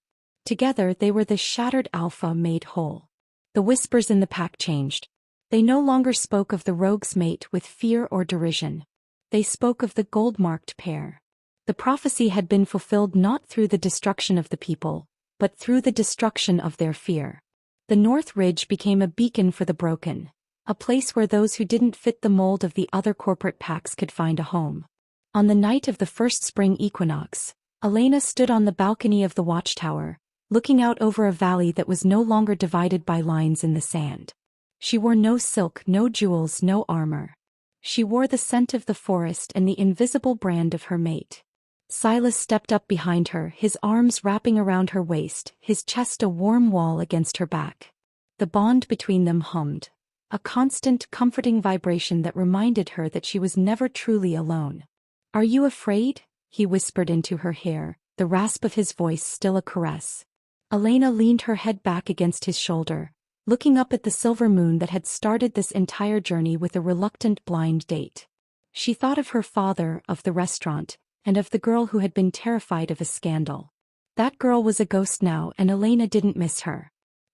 Speaker 1: Together they were the shattered Alpha made whole. The whispers in the pack changed. They no longer spoke of the rogue's mate with fear or derision. They spoke of the gold-marked pair. The prophecy had been fulfilled not through the destruction of the people, but through the destruction of their fear. The North Ridge became a beacon for the broken, a place where those who didn't fit the mold of the other corporate packs could find a home. On the night of the first spring equinox, Elena stood on the balcony of the watchtower, looking out over a valley that was no longer divided by lines in the sand. She wore no silk, no jewels, no armor. She wore the scent of the forest and the invisible brand of her mate. Silas stepped up behind her, his arms wrapping around her waist, his chest a warm wall against her back. The bond between them hummed, a constant, comforting vibration that reminded her that she was never truly alone. "Are you afraid?" he whispered into her hair, the rasp of his voice still a caress. Elena leaned her head back against his shoulder, looking up at the silver moon that had started this entire journey with a reluctant blind date. She thought of her father, of the restaurant, and of the girl who had been terrified of a scandal. That girl was a ghost now, and Elena didn't miss her.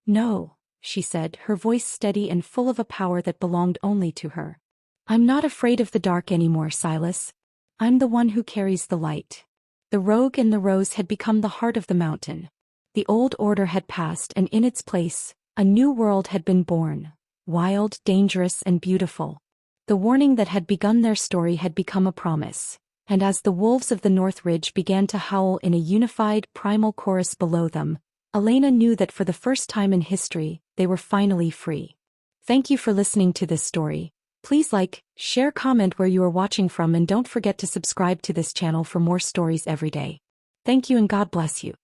Speaker 1: "No," she said, her voice steady and full of a power that belonged only to her. "I'm not afraid of the dark anymore, Silas. I'm the one who carries the light." The rogue and the rose had become the heart of the mountain. The old order had passed, and in its place, a new world had been born, wild, dangerous, and beautiful. The warning that had begun their story had become a promise, and as the wolves of the North Ridge began to howl in a unified, primal chorus below them, Elena knew that for the first time in history, they were finally free. Thank you for listening to this story. Please like, share, comment where you are watching from, and don't forget to subscribe to this channel for more stories every day. Thank you and God bless you.